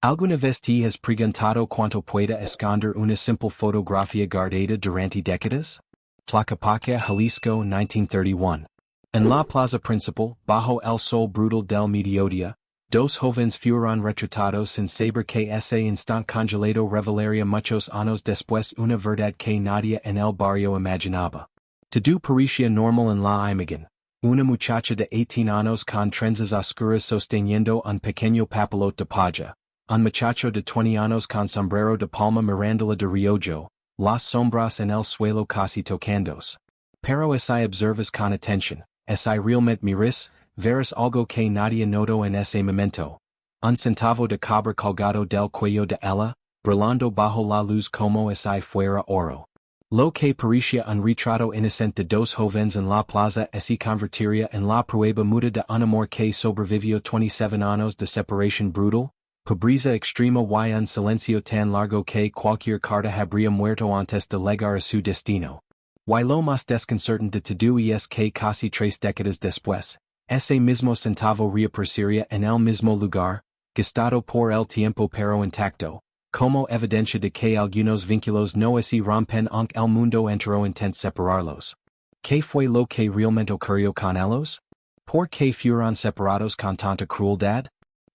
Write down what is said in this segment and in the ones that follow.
¿Alguna vez te has preguntado cuánto puede esconder una simple fotografía guardada durante décadas? Tlaquepaque, Jalisco, 1931. En la plaza principal, bajo el sol brutal del mediodía, dos jóvenes fueron retratados sin saber que ese instante congelado revelaría muchos años después una verdad que nadie en el barrio imaginaba. Todo parecía normal en la imagen. Una muchacha de 18 años con trenzas oscuras sosteniendo un pequeño papelot de paja. Un muchacho de 20 años con sombrero de palma mirándola de reojo, las sombras en el suelo casi tocándose. Pero si observas con atención, si realmente miras, verás algo que nadie notó en ese momento. Un centavo de cobre colgado del cuello de ella, brillando bajo la luz como si fuera oro. Lo que parecía un retrato inocente de dos jóvenes en la plaza se convertiría en la prueba muda de un amor que sobrevivió 27 años de separación brutal, pobreza extrema y un silencio tan largo que cualquier carta habría muerto antes de llegar a su destino. Y lo más desconcertante de todo es que casi 3 décadas después, ese mismo centavo reaparecería en el mismo lugar, gastado por el tiempo pero intacto, como evidencia de que algunos vínculos no se rompen aunque el mundo entero intente separarlos. ¿Qué fue lo que realmente ocurrió con ellos? ¿Por qué fueron separados con tanta crueldad?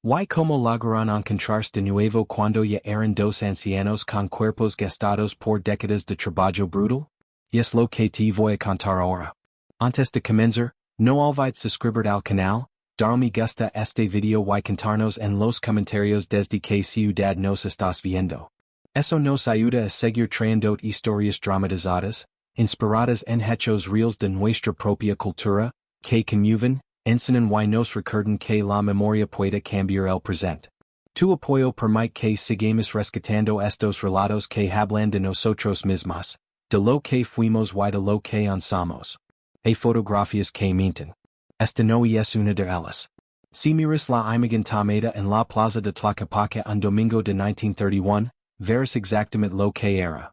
¿Y cómo lograron encontrarse de nuevo cuando ya eran dos ancianos con cuerpos gastados por décadas de trabajo brutal? Y es lo que te voy a contar ahora. Antes de comenzar, no olvides suscribir al canal, dar me gusta este video y contarnos en los comentarios desde qué ciudad nos estás viendo. Eso nos ayuda a seguir trayendo historias dramatizadas, inspiradas en hechos reales de nuestra propia cultura, que conmueven, enseñan y nos recuerdan que la memoria puede cambiar el presente. Tu apoyo permite que sigamos rescatando estos relatos que hablan de nosotros mismos, de lo que fuimos y de lo que somos. Hay fotografías que mienten. Esta no es una de ellas. Si miras la imagen tomada en la plaza de Tlaquepaque un domingo de 1931, verás exactamente lo que era.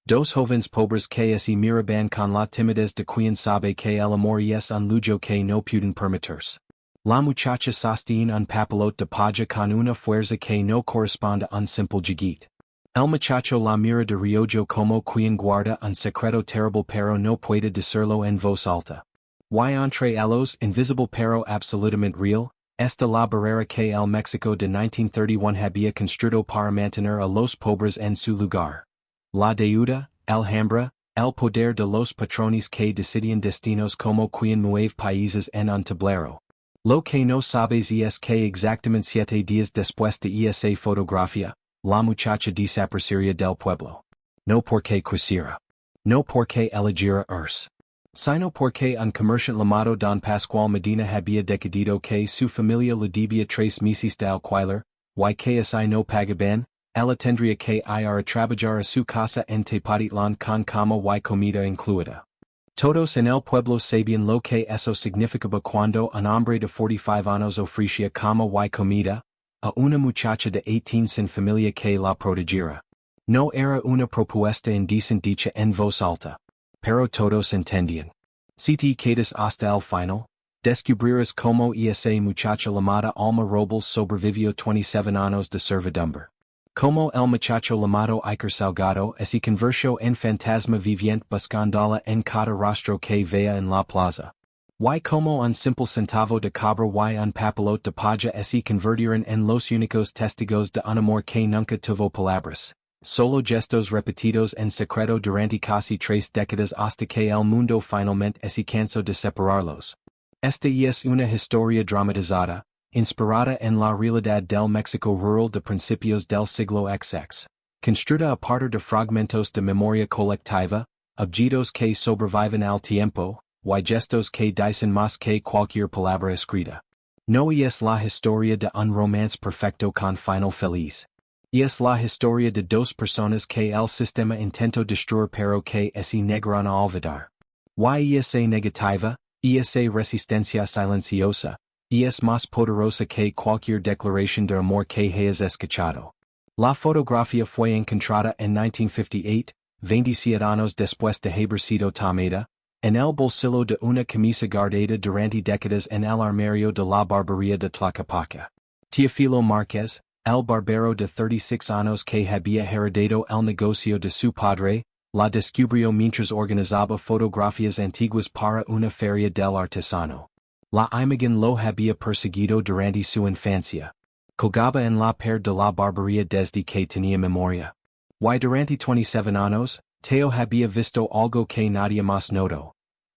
Dos jóvenes pobres que se miraban con la timidez de quien sabe que el amor es un lujo que no pueden permitirse. La muchacha sostiene un papelot de paja con una fuerza que no corresponde a un simple jiguit. El muchacho la mira de reojo como quien guarda un secreto terrible pero no puede decirlo en voz alta. Y entre ellos, invisible pero absolutamente real, está la barrera que el México de 1931 había construido para mantener a los pobres en su lugar. La deuda, el hambre, el poder de los patrones que decidían destinos como quien mueve países en un tablero. Lo que no sabes es que exactamente 7 días después de esa fotografía, la muchacha desaparecería del pueblo. No porque quisiera. No porque eligiera irse. Sino porque un comerciante llamado Don Pascual Medina había decidido que su familia le debía 3 meses de alquiler, y que si no pagaban, ella tendría que ir a trabajar a su casa en Tepatitlán con cama y comida incluida. Todos en el pueblo sabían lo que eso significaba cuando un hombre de 45 años ofrecía cama y comida a una muchacha de 18 sin familia que la protegiera. No era una propuesta indecente dicha en voz alta. Pero todos entendían. Si te quedas hasta el final, descubrirás cómo esa muchacha llamada Alma Robles sobrevivió 27 años de servidumbre. Como el muchacho llamado Iker Salgado se convirtió en fantasma viviente buscándola en cada rostro que vea en la plaza. Y como un simple centavo de cobre y un papelot de paja se convirtieron en los únicos testigos de un amor que nunca tuvo palabras. Solo gestos repetidos en secreto durante casi 3 décadas hasta que el mundo finalmente se cansó de separarlos. Esta es una historia dramatizada, inspirada en la realidad del México rural de principios del siglo XX, construida a partir de fragmentos de memoria colectiva, objetos que sobreviven al tiempo, y gestos que dicen más que cualquier palabra escrita. No es la historia de un romance perfecto con final feliz. Es la historia de dos personas que el sistema intentó destruir pero que se negaron a olvidar. Y esa negativa, esa resistencia silenciosa, es más poderosa que cualquier declaración de amor que hayas escuchado. La fotografía fue encontrada en 1958, 27 años después de haber sido tomada, en el bolsillo de una camisa guardada durante décadas en el armario de la barbería de Tlaquepaque. Teofilo Márquez, El barbero de 36 años que había heredado el negocio de su padre, la descubrió mientras organizaba fotografías antiguas para una feria del artesano. La imagen lo había perseguido durante su infancia. Colgaba en la pared de la barbería desde que tenía memoria. Y durante 27 años, Teo había visto algo que nadie más notó.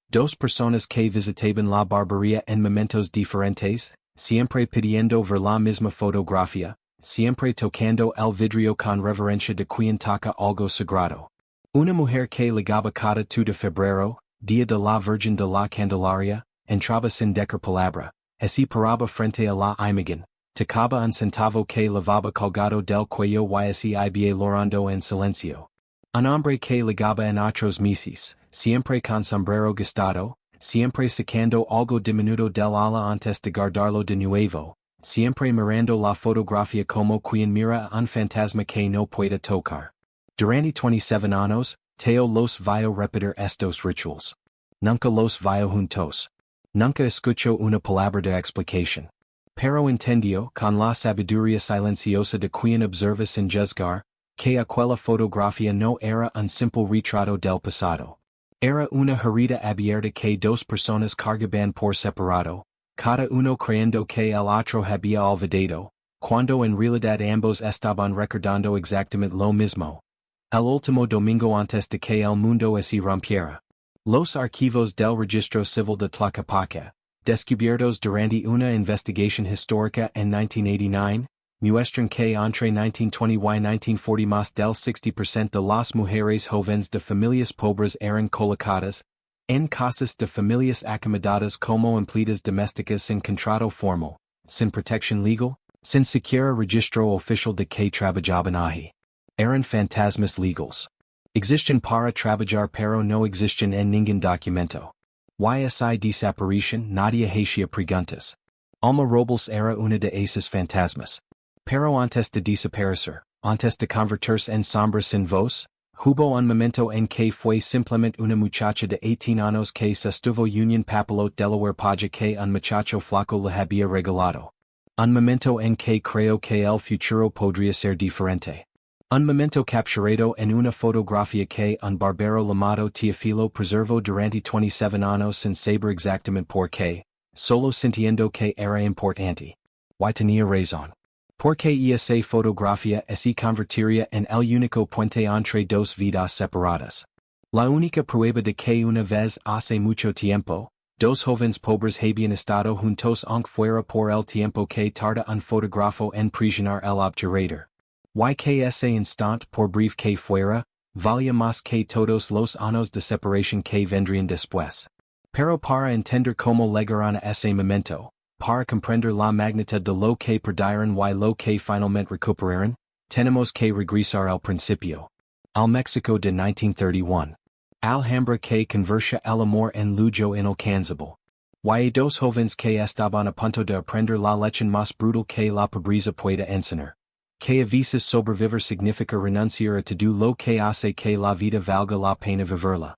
Dos personas que visitaban la barbería en momentos diferentes, siempre pidiendo ver la misma fotografía, siempre tocando el vidrio con reverencia de quien toca algo sagrado. Una mujer que ligaba cada 2 de febrero, Día de la Virgen de la Candelaria, entraba sin decir palabra, así paraba frente a la imagen, tocaba un centavo que levaba colgado del cuello y así iba llorando en silencio. Un hombre que ligaba en otros meses, siempre con sombrero gastado, siempre sacando algo diminuto del ala antes de guardarlo de nuevo, siempre mirando la fotografía como quien mira a un fantasma que no puede tocar. Durante 27 años, Teo los vio repetir estos rituals. Nunca los vio juntos. Nunca escuchó una palabra de explicación. Pero entendió, con la sabiduría silenciosa de quien observa sin juzgar, que aquella fotografía no era un simple retrato del pasado. Era una herida abierta que dos personas cargaban por separado, cada uno creyendo que el otro había olvidado, cuando en realidad ambos estaban recordando exactamente lo mismo. El último domingo antes de que el mundo se rompiera. Los archivos del registro civil de Tlaquepaque, descubiertos durante una investigación histórica en 1989, muestran que entre 1920 y 1940 más del 60% de las mujeres jóvenes de familias pobres eran colocadas en casas de familias acomodadas como empleadas domésticas sin contrato formal, sin protección legal, sin siquiera registro oficial de que trabajaban allí. Eran fantasmas legales. Existen para trabajar pero no existen en ningún documento. Y esa desaparición nadie hacía preguntas. Alma Robles era una de esas fantasmas. Pero antes de desaparecer, antes de convertirse en sombra sin voz, hubo un momento en que fue simplemente una muchacha de 18 años que sostuvo un papalote Delaware Paja que un muchacho flaco le había regalado. Un momento en que creo que el futuro podría ser diferente. Un momento capturado en una fotografía que un barbero llamado Teofilo preservó durante 27 años sin saber exactamente por qué, solo sintiendo que era importante. Y tenía razón. Porque esa fotografía se convertiría en el único puente entre dos vidas separadas. La única prueba de que una vez hace mucho tiempo, dos jóvenes pobres habían estado juntos aunque fuera por el tiempo que tarda un fotógrafo en presionar el obturador. Y que ese instante por breve que fuera, valía más que todos los años de separación que vendrían después. Pero para entender cómo llegaron a ese momento, para comprender la magnitud de lo que perdieron y lo que finalmente recuperaron, tenemos que regresar al principio. Al México de 1931. Alhambra que conversa el amor en lujo inalcanzable. Y dos jóvenes que estaban a punto de aprender la lección más brutal que la pobreza puede enseñar. Que a veces sobrevivir significa renunciar a todo lo que hace que la vida valga la pena vivirla.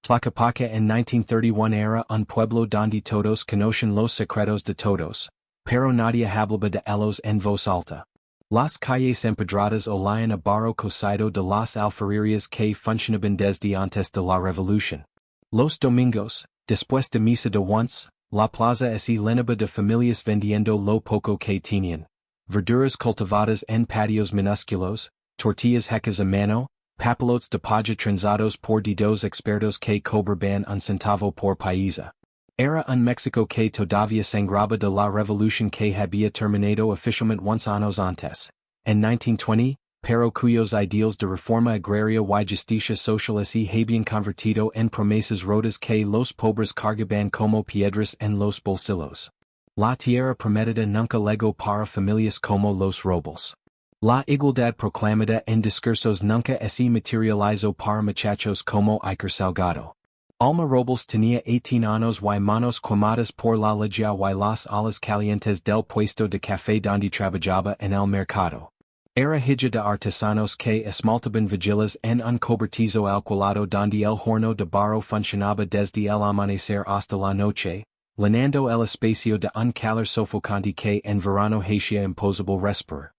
Tlaquepaque en 1931 era un pueblo donde todos conocen los secretos de todos, pero nadie hablaba de ellos en voz alta. Las calles empedradas olían a barro cocido de las alfarerias que funcionaban desde antes de la revolución. Los domingos, después de misa de once, la plaza se llenaba de familias vendiendo lo poco que tenían. Verduras cultivadas en patios minúsculos, tortillas hechas a mano, papalotes de paja trenzados por dedos expertos que cobraban un centavo por pieza. Era un México que todavía sangraba de la revolución que había terminado oficialmente unos años antes, en 1920, pero cuyos ideales de reforma agraria y justicia social se habían convertido en promesas rotas que los pobres cargaban como piedras en los bolsillos. La tierra prometida nunca llegó para familias como los Robles. La igualdad proclamada en discursos nunca se materializó para muchachos como Iker Salgado. Alma Robles tenía 18 años y manos quemadas por la legia y las alas calientes del puesto de café donde trabajaba en el mercado. Era hija de artesanos que esmaltaban vigilas en un cobertizo alquilado donde el horno de barro funcionaba desde el amanecer hasta la noche, llenando el espacio de un calor sofocante que en verano hacía imposible respirar.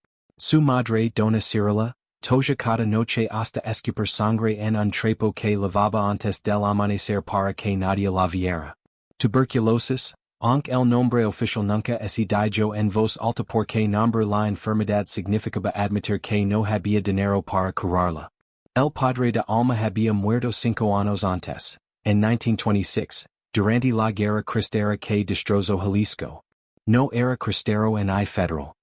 Su madre dona Cirila, toja cada noche hasta escupir sangre en un trapo que lavaba antes del amanecer para que nadie la viera. Tuberculosis, aunque el nombre oficial nunca es dicho en voz alta porque nombre la enfermedad significaba admitir que no había dinero para curarla. El padre de Alma había muerto 5 años antes, en 1926, durante la guerra cristera que destrozó Jalisco. No era cristero ni federal.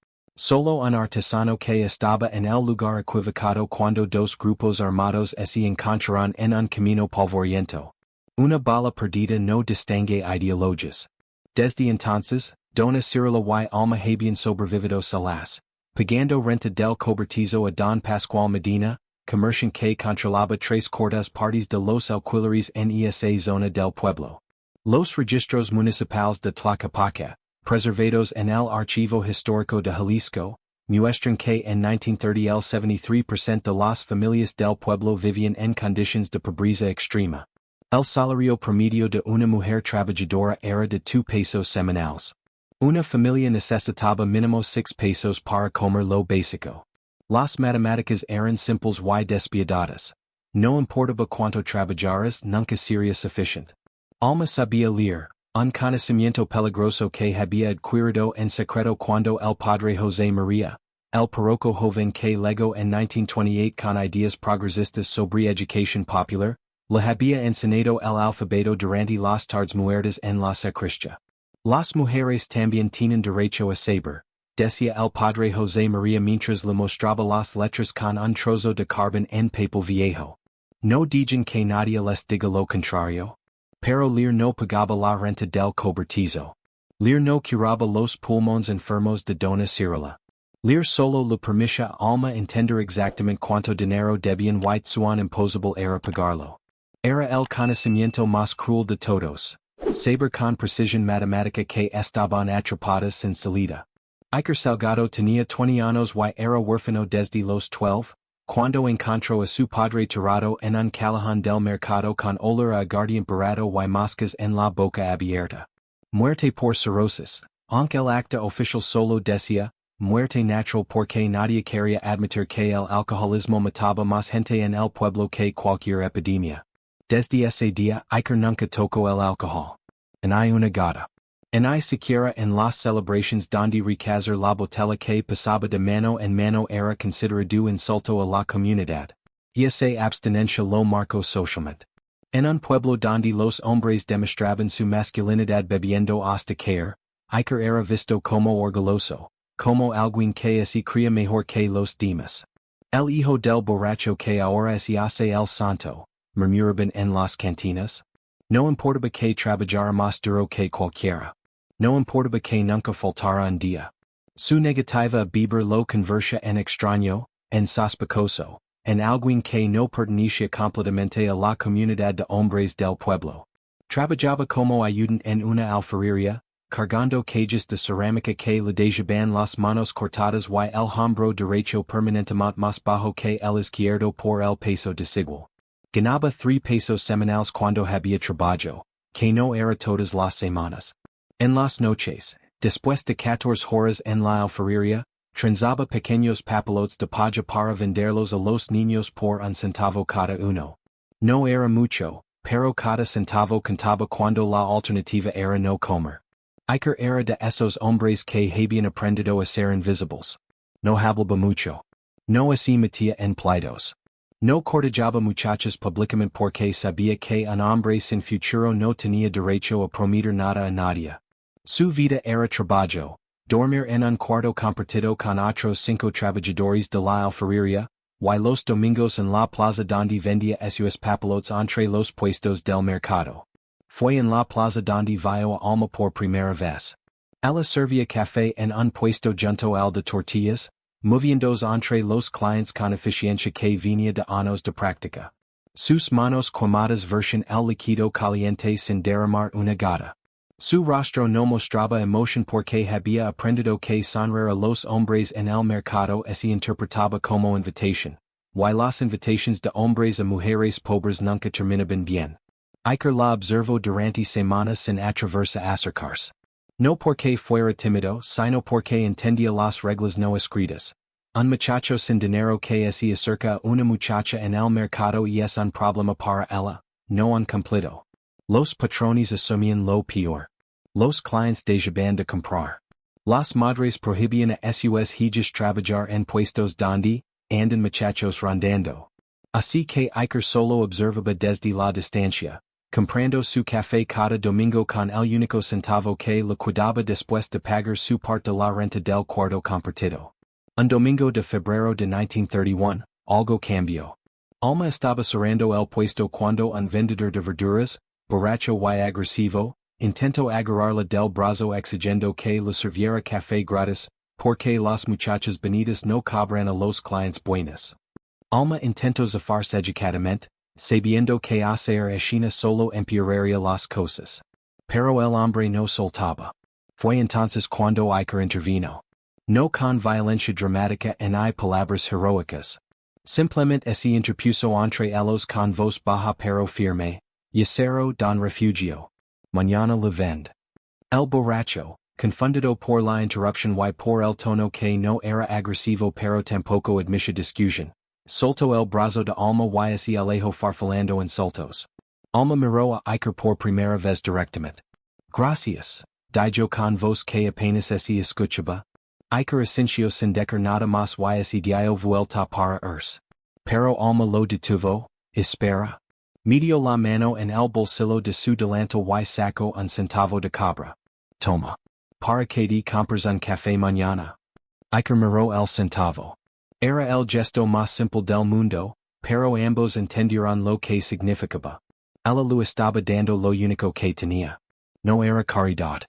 Solo un artesano que estaba en el lugar equivocado cuando dos grupos armados se encontraron en un camino polvoriento. Una bala perdida no distingue ideologías. Desde entonces, dona Cirila y Alma habían sobrevivido solas, pagando renta del cobertizo a don Pascual Medina, comerciante que controlaba 3/4 partes de los alquileres en esa zona del pueblo. Los registros municipales de Tlaquepaque, preservados en el Archivo Histórico de Jalisco, muestran que en 1930 el 73% de las familias del pueblo vivían en condiciones de pobreza extrema. El salario promedio de una mujer trabajadora era de 2 pesos semanales. Una familia necesitaba mínimo 6 pesos para comer lo básico. Las matemáticas eran simples y despiadadas. No importaba cuánto trabajaras, nunca sería suficiente. Alma sabía leer, un conocimiento peligroso que había adquirido en secreto cuando el padre José María, el párroco joven que legó en 1928 con ideas progresistas sobre educación popular, le había enseñado el alfabeto durante las tardes muertas en la sacristia. Las mujeres también tienen derecho a saber, decía el padre José María mientras le mostraba las letras con un trozo de carbón en papel viejo. No digan que nadie les diga lo contrario. Pero leer no pagaba la renta del cobertizo. Leer no curaba los pulmones enfermos de dona Cirila. Leer solo le permitía a Alma entender exactamente cuánto dinero debían y cuán imposible era pagarlo. Era el conocimiento más cruel de todos. Saber con precisión matemática que estaban atrapadas sin salida. Iker Salgado tenía 20 años y era huérfano desde los 12, cuando encontró a su padre tirado en un callejón del mercado con olor a aguardiente barato y moscas en la boca abierta. Muerte por cirrosis, aunque el acta oficial solo decía, muerte natural porque nadie quería admitir que el alcoholismo mataba más gente en el pueblo que cualquier epidemia. Desde ese día, Iker nunca tocó el alcohol. Ni una gota. Ni siquiera en las celebraciones donde recazar la botella que pasaba de mano en mano era considerado insulto a la comunidad. Y esa abstinencia lo marcó socialmente. En un pueblo donde los hombres demostraban su masculinidad bebiendo hasta caer, Iker era visto como orgulloso, como alguien que se creía mejor que los demás. El hijo del borracho que ahora se hace el santo, murmuraban en las cantinas. No importaba que trabajara más duro que cualquiera. No importaba que nunca faltara un día. Su negativa a beber lo convertía en extraño, en sospechoso, en alguien que no pertenecía completamente a la comunidad de hombres del pueblo. Trabajaba como ayudante en una alfarería, cargando cajas de cerámica que le dejaban las manos cortadas y el hombro derecho permanentemente más bajo que el izquierdo por el peso desigual. Ganaba 3 pesos semanales cuando había trabajo, que no era todas las semanas. En las noches, después de 14 horas en la alfarería, trenzaba pequeños papelotes de paja para venderlos a los niños por un centavo cada uno. No era mucho, pero cada centavo contaba cuando la alternativa era no comer. Iker era de esos hombres que habían aprendido a ser invisibles. No hablaba mucho. No se metía en pleitos. No cortejaba muchachas públicamente porque sabía que un hombre sin futuro no tenía derecho a prometer nada a nadie. Su vida era trabajo, dormir en un cuarto compartido con otros 5 trabajadores de la alfarería, y los domingos en la plaza donde vendía esos papelotes entre los puestos del mercado. Fue en la plaza donde vio a Alma por primera vez. Ella servía café en un puesto junto al de tortillas, moviéndose entre los clientes con eficiencia que venía de años de práctica. Sus manos quemadas vertían el líquido caliente sin derramar una gota. Su rostro no mostraba emoción porque había aprendido que sonreír a los hombres en el mercado se interpretaba como invitación, y las invitaciones de hombres a mujeres pobres nunca terminaban bien. Iker la observó durante semanas sin atreverse a acercarse. No porque fuera tímido, sino porque entendía las reglas no escritas. Un muchacho sin dinero que se acerca a una muchacha en el mercado y es un problema para ella, no un cumplido. Los patrones asumían lo peor. Los clientes dejaban de comprar. Las madres prohibían a sus hijas trabajar en puestos donde andan muchachos rondando. Así que Iker solo observaba desde la distancia, comprando su café cada domingo con el único centavo que le quedaba después de pagar su parte de la renta del cuarto compartido. Un domingo de febrero de 1931, algo cambió. Alma estaba cerrando el puesto cuando un vendedor de verduras, borracho y agresivo, intentó agarrarla del brazo exigiendo que le sirviera café gratis, porque las muchachas bonitas no cobran a los clientes buenos. Alma intentó zafarse educadamente, sabiendo que hacer escena solo empeoraría las cosas. Pero el hombre no soltaba. Fue entonces cuando Iker intervino. No con violencia dramática ni palabras heroicas. Simplemente se interpuso entre ellos con voz baja pero firme, Yacero don refugio. Mañana le vend. El borracho, confundido por la interrupción y por el tono que no era agresivo pero tampoco admisia discusión, soltó el brazo de Alma y se alejó farfallando insultos. Alma miró a Iker por primera vez directamente. Gracias, dijo con voz que apenas se escuchaba. Iker asintió sin decir nada más y se dio vuelta para irse. Pero Alma lo detuvo, espera. Metió la mano en el bolsillo de su delantal y sacó un centavo de cobra. Toma. Para que te compres un café mañana. Iker miró el centavo. Era el gesto más simple del mundo, pero ambos entendieron lo que significaba. Ella lo estaba dando lo único que tenía. No era caridad.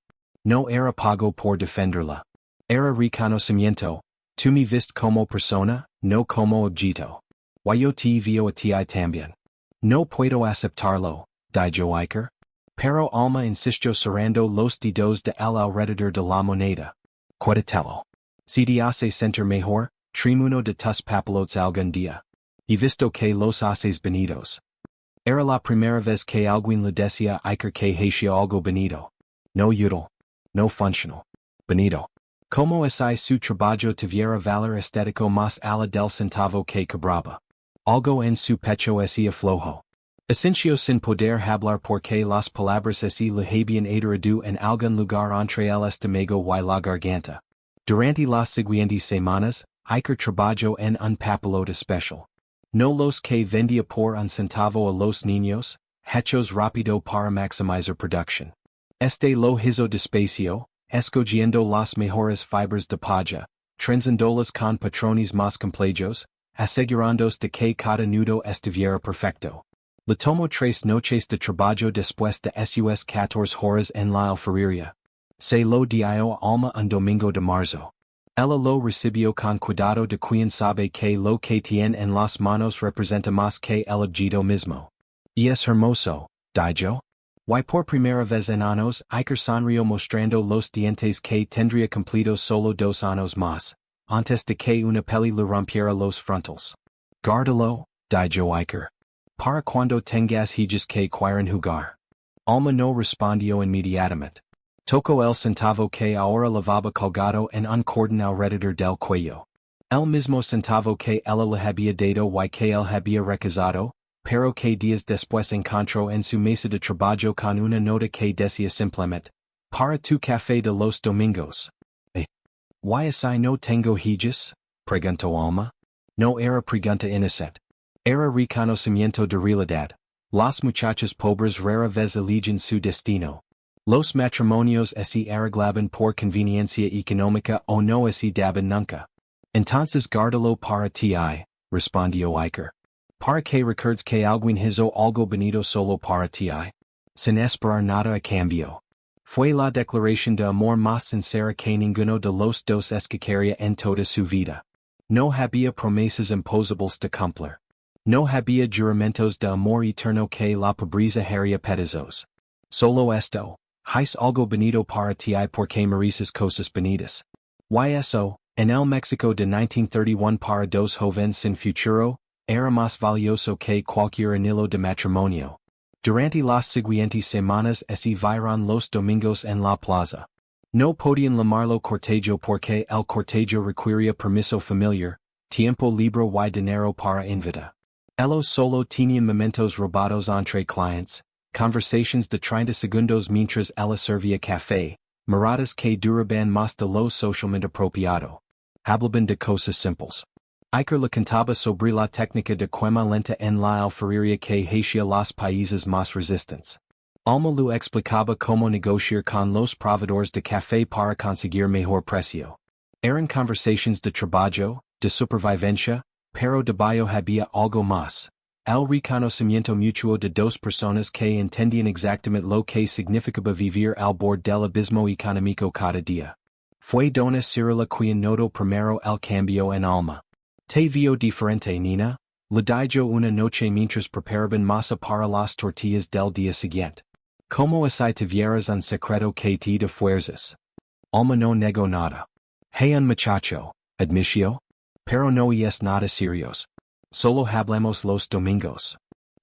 No era pago por defenderla. Era reconocimiento. Tú me viste como persona, no como objeto. Yo te vio a ti también. No puedo aceptarlo, dijo Iker. Pero Alma insistió cerrando los dedos de el alrededor de la moneda. Cuédatelo. Si te hace sentir mejor, trémuno de tus papelotes algún día. Y visto que los haces bonitos. Era la primera vez que alguien le decía a Iker que hacía algo bonito. No útil. No funcional. Bonito. Como si su trabajo tuviera valor estético más allá del centavo que cobraba. Algo en su pecho se flojo. Asintió sin poder hablar porque las palabras se le habían aturdido en algún lugar entre el estómago y la garganta. Durante las siguientes semanas, Iker trabajó en un papelote especial. No los que vendía por un centavo a los niños, hechos rápido para maximizar producción. Este lo hizo despacio, escogiendo las mejores fibras de paja, trenzándolas con patrones más complejos, asegurándose de que cada nudo estuviera perfecto. Le tomó 3 noches de trabajo después de sus 14 horas en la alfarería. Se lo dio a Alma un domingo de marzo. Ella lo recibió con cuidado de quien sabe que lo que tiene en las manos representa más que el objeto mismo. Y es hermoso, dijo. Y por primera vez en años, Iker sonrió mostrando los dientes que tendría cumplidos solo 2 años más, antes de que una peli le rompiera los frontals. Guárdalo, dijo Iker. Para cuando tengas hijas que quieran jugar. Alma no respondió inmediatamente. Tocó el centavo que ahora llevaba colgado en un cordón alrededor del cuello. El mismo centavo que ella le había dado y que él había rechazado, pero que días después encontró en su mesa de trabajo con una nota que decía simplemente, para tu café de los domingos. ¿Y si no tengo hijas? Preguntó Alma. No era pregunta inocente. Era reconocimiento de realidad. Las muchachas pobres rara vez eligen su destino. Los matrimonios se arreglaban por conveniencia económica o no se daban nunca. Entonces guárdalo para ti, respondió Iker. Para que recuerdes que alguien hizo algo bonito solo para ti, sin esperar nada a cambio. Fue la declaración de amor más sincera que ninguno de los dos escucharía en toda su vida. No había promesas imposibles de cumplir. No había juramentos de amor eterno que la pobreza haría pedazos. Solo esto, hice algo bonito para ti porque mereces cosas bonitas. Y eso, en el México de 1931 para 2 jóvenes sin futuro, era más valioso que cualquier anillo de matrimonio. Durante las siguientes semanas se vieron los domingos en la plaza. No podían llamarlo cortejo porque el cortejo requería permiso familiar, tiempo libre y dinero para invita. Ellos solo tenían momentos robados entre clientes, conversations de 30 segundos mientras ella servía café, miradas que duraban más de lo socialmente apropiado. Hablaban de cosas simples. Iker le contaba sobre la técnica de quema lenta en la alfarería que hacía los países más resistentes. Alma lu explicaba cómo negociar con los proveedores de café para conseguir mejor precio. Eran conversations de trabajo, de supervivencia, pero debajo había algo más. El reconocimiento mutuo de dos personas que entendían exactamente lo que significaba vivir al borde del abismo económico cada día. Fue Dona Cirila quien notó primero el cambio en Alma. Te vio diferente, Nina. Le dijo una noche mientras preparaban masa para las tortillas del día siguiente. Como si te vieras un secreto que te da fuerzas. Alma no negó nada. Hey un muchacho, admitió. Pero no es nada serios. Solo hablamos los domingos.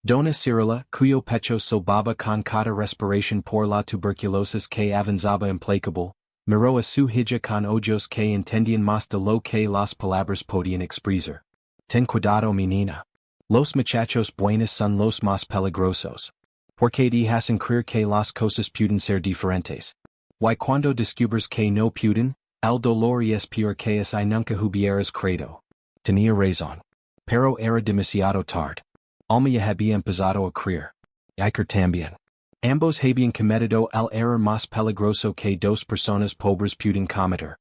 Dona Cirila, cuyo pecho sobaba con cada respiración por la tuberculosis que avanzaba implacable, miró a su hija con ojos que entendían más de lo que las palabras podían expresar. Ten cuidado, menina. Los muchachos buenos son los más peligrosos. Porque dejan creer que las cosas pueden ser diferentes. Y cuando descubres que no pueden, el dolor es peor que si nunca hubieras creído. Tenía razón. Pero era demasiado tarde. Alma ya había empezado a creer. Iker también. Ambos habían cometido el error más peligroso que dos personas pobres pueden cometer.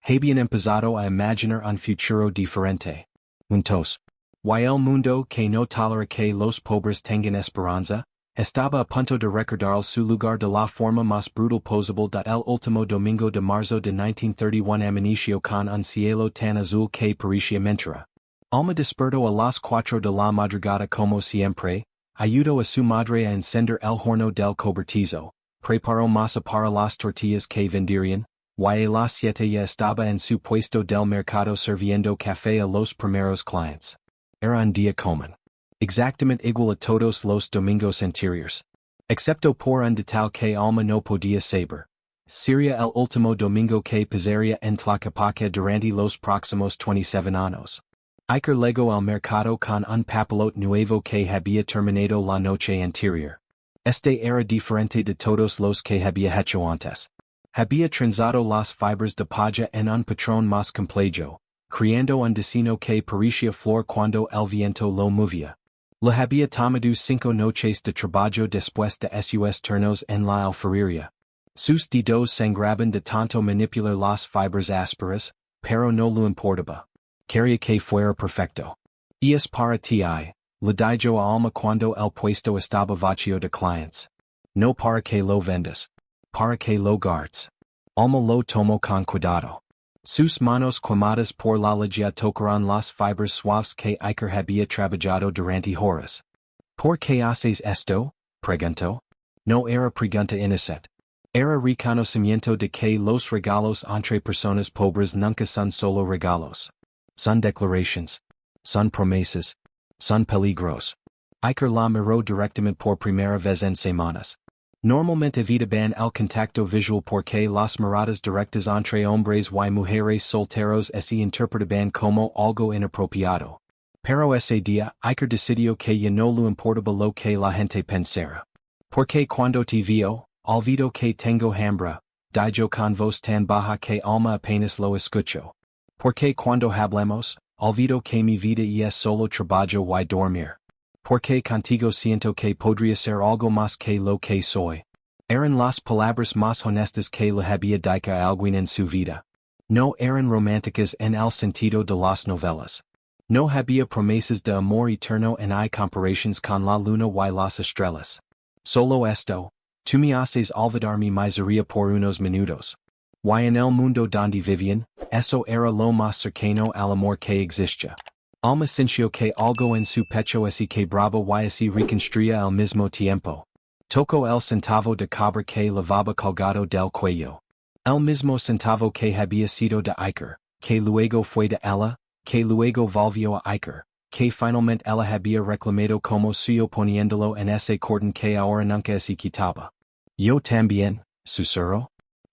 Habían empezado a imaginar un futuro diferente. Juntos. Y el mundo que no tolera que los pobres tengan esperanza, estaba a punto de recordar su lugar de la forma más brutal posible el último domingo de marzo de 1931 amaneció con un cielo tan azul que parecía mentira. Alma despertó a las 4 de la madrugada como siempre, ayudó a su madre a encender el horno del cobertizo, preparó masa para las tortillas que venderían, y a las 7 ya estaba en su puesto del mercado sirviendo café a los primeros clientes. Era un día común. Exactamente igual a todos los domingos anteriores. Excepto por un detalle que Alma no podía saber. Sería el último domingo que pasaría en Tlaquepaque durante los próximos 27 años. Iker llegó al mercado con un papelot nuevo que había terminado la noche anterior. Este era diferente de todos los que había hecho antes. Había trenzado las fibras de paja en un patrón más complejo, creando un diseño que parecía flor cuando el viento lo movía. Le había tomado 5 noches de trabajo después de sus turnos en la alfarería. Sus dedos sangraban de tanto manipular las fibras ásperas, pero no lo importaba. Quería que fuera perfecto. Y es para ti, le dijo a Alma cuando el puesto estaba vacío de clientes. No para que lo vendas. Para que lo guardes. Alma lo tomó con cuidado. Sus manos quemadas por la lejía tocaron las fibras suaves que Iker había trabajado durante horas. ¿Por qué haces esto? Preguntó. No era pregunta inocente. Era reconocimiento de que los regalos entre personas pobres nunca son solo regalos. Son declarations. Son promesas. Son peligros. Iker la miró directamente por primera vez en semanas. Normalmente evitaban el contacto visual porque las miradas directas entre hombres y mujeres solteros se interpretaban como algo inapropiado. Pero ese día, Iker decidió que ya no le importaba lo que la gente pensara. Porque cuando te vio, olvidó que tengo hambre, dijo con voz tan baja que Alma apenas lo escuchó. Porque cuando hablamos, olvido que mi vida es solo trabajo y dormir. Porque contigo siento que podría ser algo más que lo que soy. Eran las palabras más honestas que le había dicho a alguien en su vida. No eran románticas en el sentido de las novelas. No había promesas de amor eterno en comparaciones con la luna y las estrellas. Solo esto, tú me haces olvidar mi miseria por unos minutos. Y en el mundo donde vivían, eso era lo más cercano al amor que existía. Alma sintió que algo en su pecho se quebraba y se reconstruía al mismo tiempo. Tocó el centavo de cobre que llevaba colgado del cuello. El mismo centavo que había sido de Iker, que luego fue de ella, que luego volvió a Iker, que finalmente ella había reclamado como suyo poniéndolo en ese cordón que ahora nunca se quitaba. Yo también, susurró.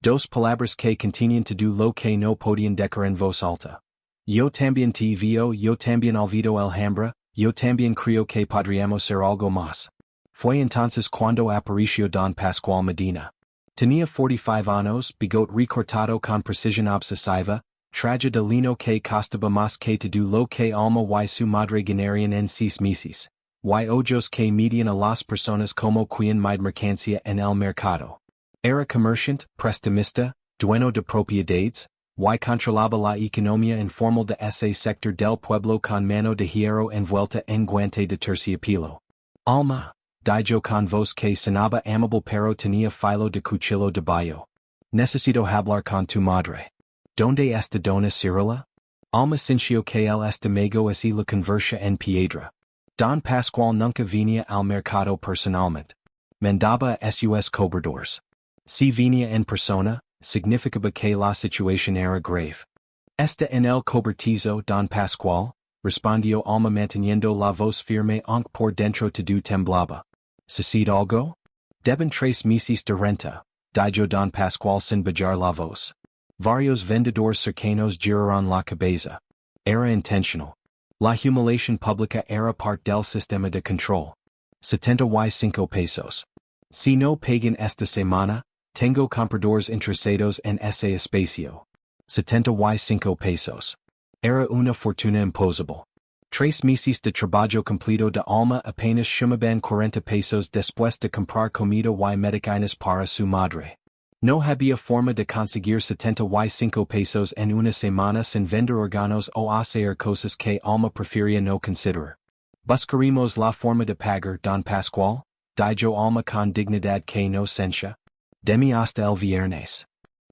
Dos palabras que continúan to do lo que no podían dejar en voz alta. Yo también te vio, yo también olvido Alhambra, yo también creo que podríamos ser algo más. Fue entonces cuando apareció Don Pascual Medina. Tenía 45 años, bigot recortado con precisión obsesiva, traje de lino que costaba más que to do lo que alma y su madre ganarían en 6 meses. Y ojos que medían a las personas como quien mide mercancía en el mercado. Era comerciante, prestamista, dueño de propiedades, y controlaba la economía informal de ese sector del pueblo con mano de hierro envuelta en guante de terciopelo. Alma, dijo con voz que sonaba amable pero tenía filo de cuchillo de bayo. Necesito hablar con tu madre. ¿Dónde está Dona Cirila? Alma sintió que el estómago y la conversa en piedra. Don Pascual nunca venía al mercado personalmente. Mandaba a sus cobradores. Si venía en persona, significaba que la situación era grave. ¿Está en el cobertizo, Don Pascual? Respondió Alma manteniendo la voz firme aunque por dentro todo temblaba. ¿Sucede algo? Deben 3 meses de renta, dijo Don Pascual sin bajar la voz. Varios vendedores cercanos giraron la cabeza. Era intencional. La humiliación pública era parte del sistema de control. 75 pesos. Si no pagan esta semana, tengo compradores interesados en ese espacio. 75 pesos. Era una fortuna imposible. 3 meses de trabajo completo de Alma apenas sumaban 40 pesos después de comprar comida y medicinas para su madre. No había forma de conseguir 75 pesos en una semana sin vender órganos o hacer cosas que Alma prefería no considerar. ¿Buscaremos la forma de pagar, Don Pascual? Dijo Alma con dignidad que no sencha. Demi hasta el viernes.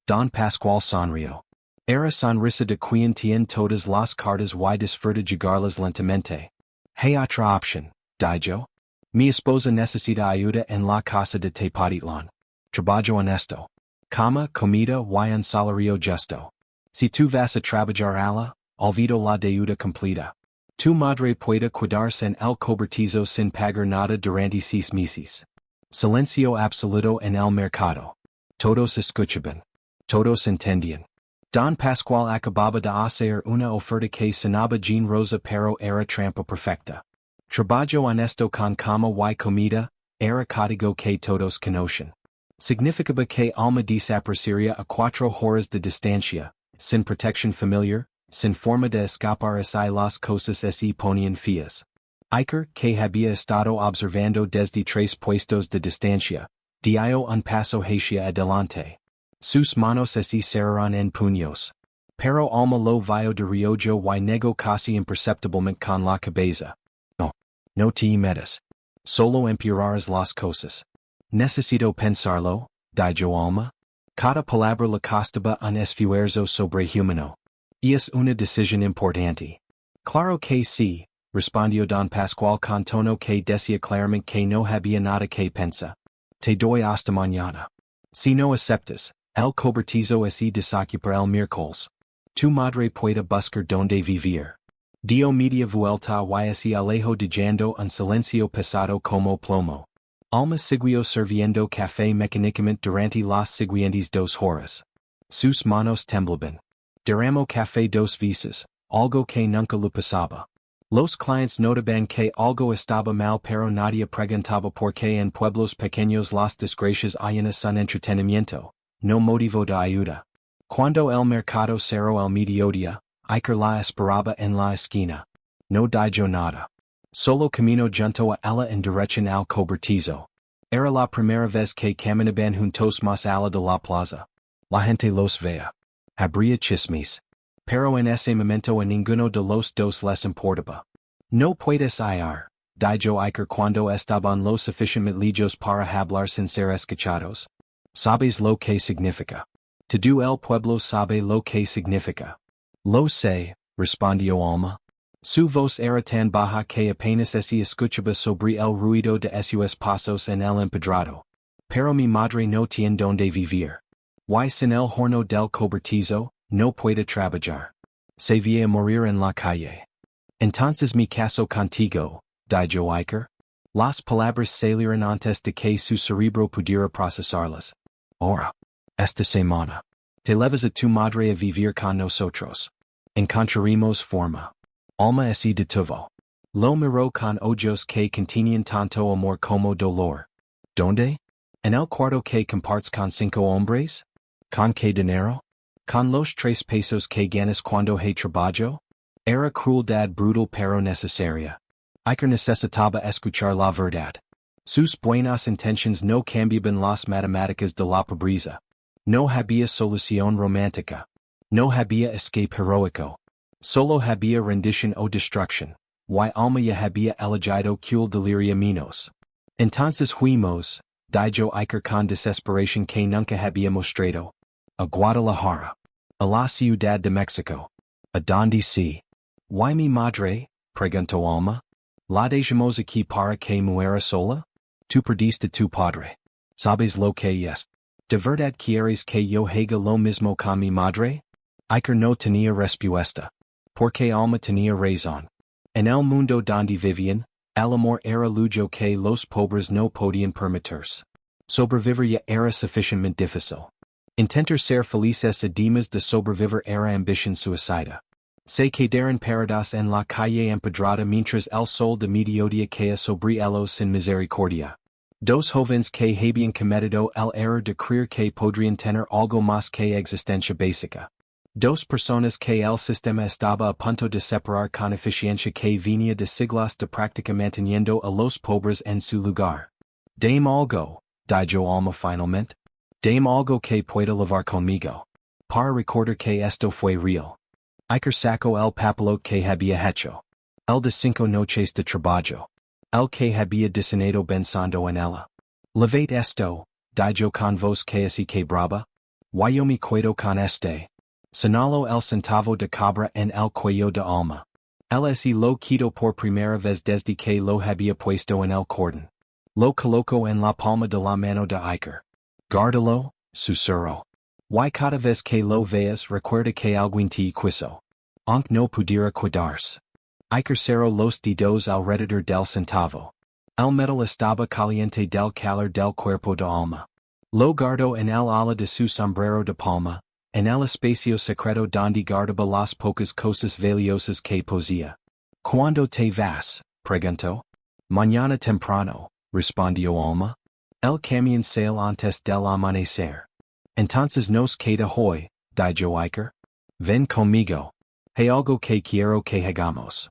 Don Pascual sonrió. Era sonrisa de quien tiene todas las cartas y disfruta llegarlas lentamente. Hay otra opción, dijo. Mi esposa necesita ayuda en la casa de Tepatitlán. Trabajo honesto. Cama, comida y un salario justo. Si tú vas a trabajar olvido la deuda completa. Tu madre puede quedarse en el cobertizo sin pagar nada durante 6 meses. Silencio absoluto en el mercado. Todos escuchaban. Todos entendían. Don Pascual acababa de hacer una oferta que sonaba Jean Rosa pero era trampa perfecta. Trabajo honesto con cama y comida, era código que todos conocen. Significaba que Alma desaparecería a 4 horas de distancia, sin protección familiar, sin forma de escapar si las cosas se ponían feas. Iker, que había estado observando desde 3 puestos de distancia, dio un paso hacia adelante. Sus manos se cerraron en puños. Pero Alma lo vio de reojo y negó casi imperceptiblemente con la cabeza. No. No te metas. Solo empeorarás las cosas. Necesito pensarlo, dijo Alma. Cada palabra le costaba un esfuerzo sobrehumano. Y es una decisión importante. Claro que sí, respondió Don Pascual con tono que decía claramente que no había nada que pensar. Te doy hasta mañana. Si no aceptas, el cobertizo es desocupa el miércoles. Tu madre puede buscar donde vivir. Dio media vuelta y se alejó dejando un silencio pesado como plomo. Alma siguió sirviendo café mecánicamente durante las siguientes 2 horas. Sus manos temblaban. Derramó café 2 veces, algo que nunca le pasaba. Los clientes notaban que algo estaba mal pero nadie preguntaba por qué en pueblos pequeños las desgracias llenas son entretenimiento, no motivo de ayuda. Cuando el mercado cerró al mediodía, Iker la esperaba en la esquina. No dijo nada. Solo caminó junto a ella en dirección al cobertizo. Era la primera vez que caminaban juntos más allá de la plaza. La gente los veía. Habría chismes. Pero en ese momento a ninguno de los dos les importaba. No puedes ir, dijo Iker cuando estaban lo suficientemente lejos para hablar sin ser escuchados. ¿Sabes lo que significa? Todo el pueblo sabe lo que significa. Lo sé, respondió Alma. Su voz era tan baja que apenas se escuchaba sobre el ruido de sus pasos en el empedrado. Pero mi madre no tiene donde vivir. Y sin el horno del cobertizo, no puede trabajar. Se va a morir en la calle. Entonces me caso contigo, dijo Iker. Las palabras salieron antes de que su cerebro pudiera procesarlas. Ahora. Esta semana. Te levas a tu madre a vivir con nosotros. Encontraremos forma. Alma es y detuvo. Lo miró con ojos que contenían tanto amor como dolor. ¿Dónde? En el cuarto que compartes con 5 hombres? ¿Con qué dinero? ¿Con los 3 pesos que ganas cuando he trabajo? Era crueldad brutal pero necesaria. Iker necesitaba escuchar la verdad. Sus buenas intenciones no cambiaban las matemáticas de la pobreza. No había solución romántica. No había escape heroico. Solo había rendición o destrucción. Y alma ya había elegido cul deliria menos. Entonces fuimos, dijo Iker con desesperación que nunca había mostrado. A Guadalajara. A la Ciudad de México. A donde sí. ¿Y mi madre? Preguntó Alma. ¿La dejamos aquí para que muera sola? Tú perdiste tu padre. ¿Sabes lo que es? ¿De verdad quieres que yo haga lo mismo con mi madre? Iker no tenía respuesta. Porque Alma tenía razón. En el mundo donde vivían, el amor era lujo que los pobres no podían permitirse. Sobrevivir ya era suficientemente difícil. Intentar ser felices además de sobrevivir era ambición suicida. Se quedaron parados en la calle empedrada mientras el sol de mediodía caía sobre ellos sin misericordia. Dos jóvenes que habían cometido el error de creer que podrían tener algo más que existencia básica. Dos personas que el sistema estaba a punto de separar con eficiencia que venía de siglos de práctica manteniendo a los pobres en su lugar. Dame algo, dijo Alma finalmente. Dame algo que pueda lavar conmigo. Para recordar que esto fue real. Iker sacó el papelot que había hecho. El de 5 noches de trabajo. El que había diseñado pensando en ella. Levate esto, dijo con voz casi quebrada. Yo me quedo con este. Señaló el centavo de cabra en el cuello de Alma. Él así lo quitó por primera vez desde que lo había puesto en el cordón. Lo colocó en la palma de la mano de Iker. Guárdalo, susurró. Y cada vez que lo veas recuerda que alguien te quiso. Aunque no pudiera cuidarse. Iker cerró los dedos alrededor del centavo. El metal estaba caliente del calor del cuerpo de Alma. Lo guardó en el ala de su sombrero de palma, en el espacio secreto donde guardaba las pocas cosas valiosas que poseía. ¿Cuándo te vas? Preguntó. Mañana temprano, respondió Alma. El camión sale antes del amanecer. Entonces nos queda hoy, dijo Iker. Ven conmigo. Hay algo que quiero que hagamos.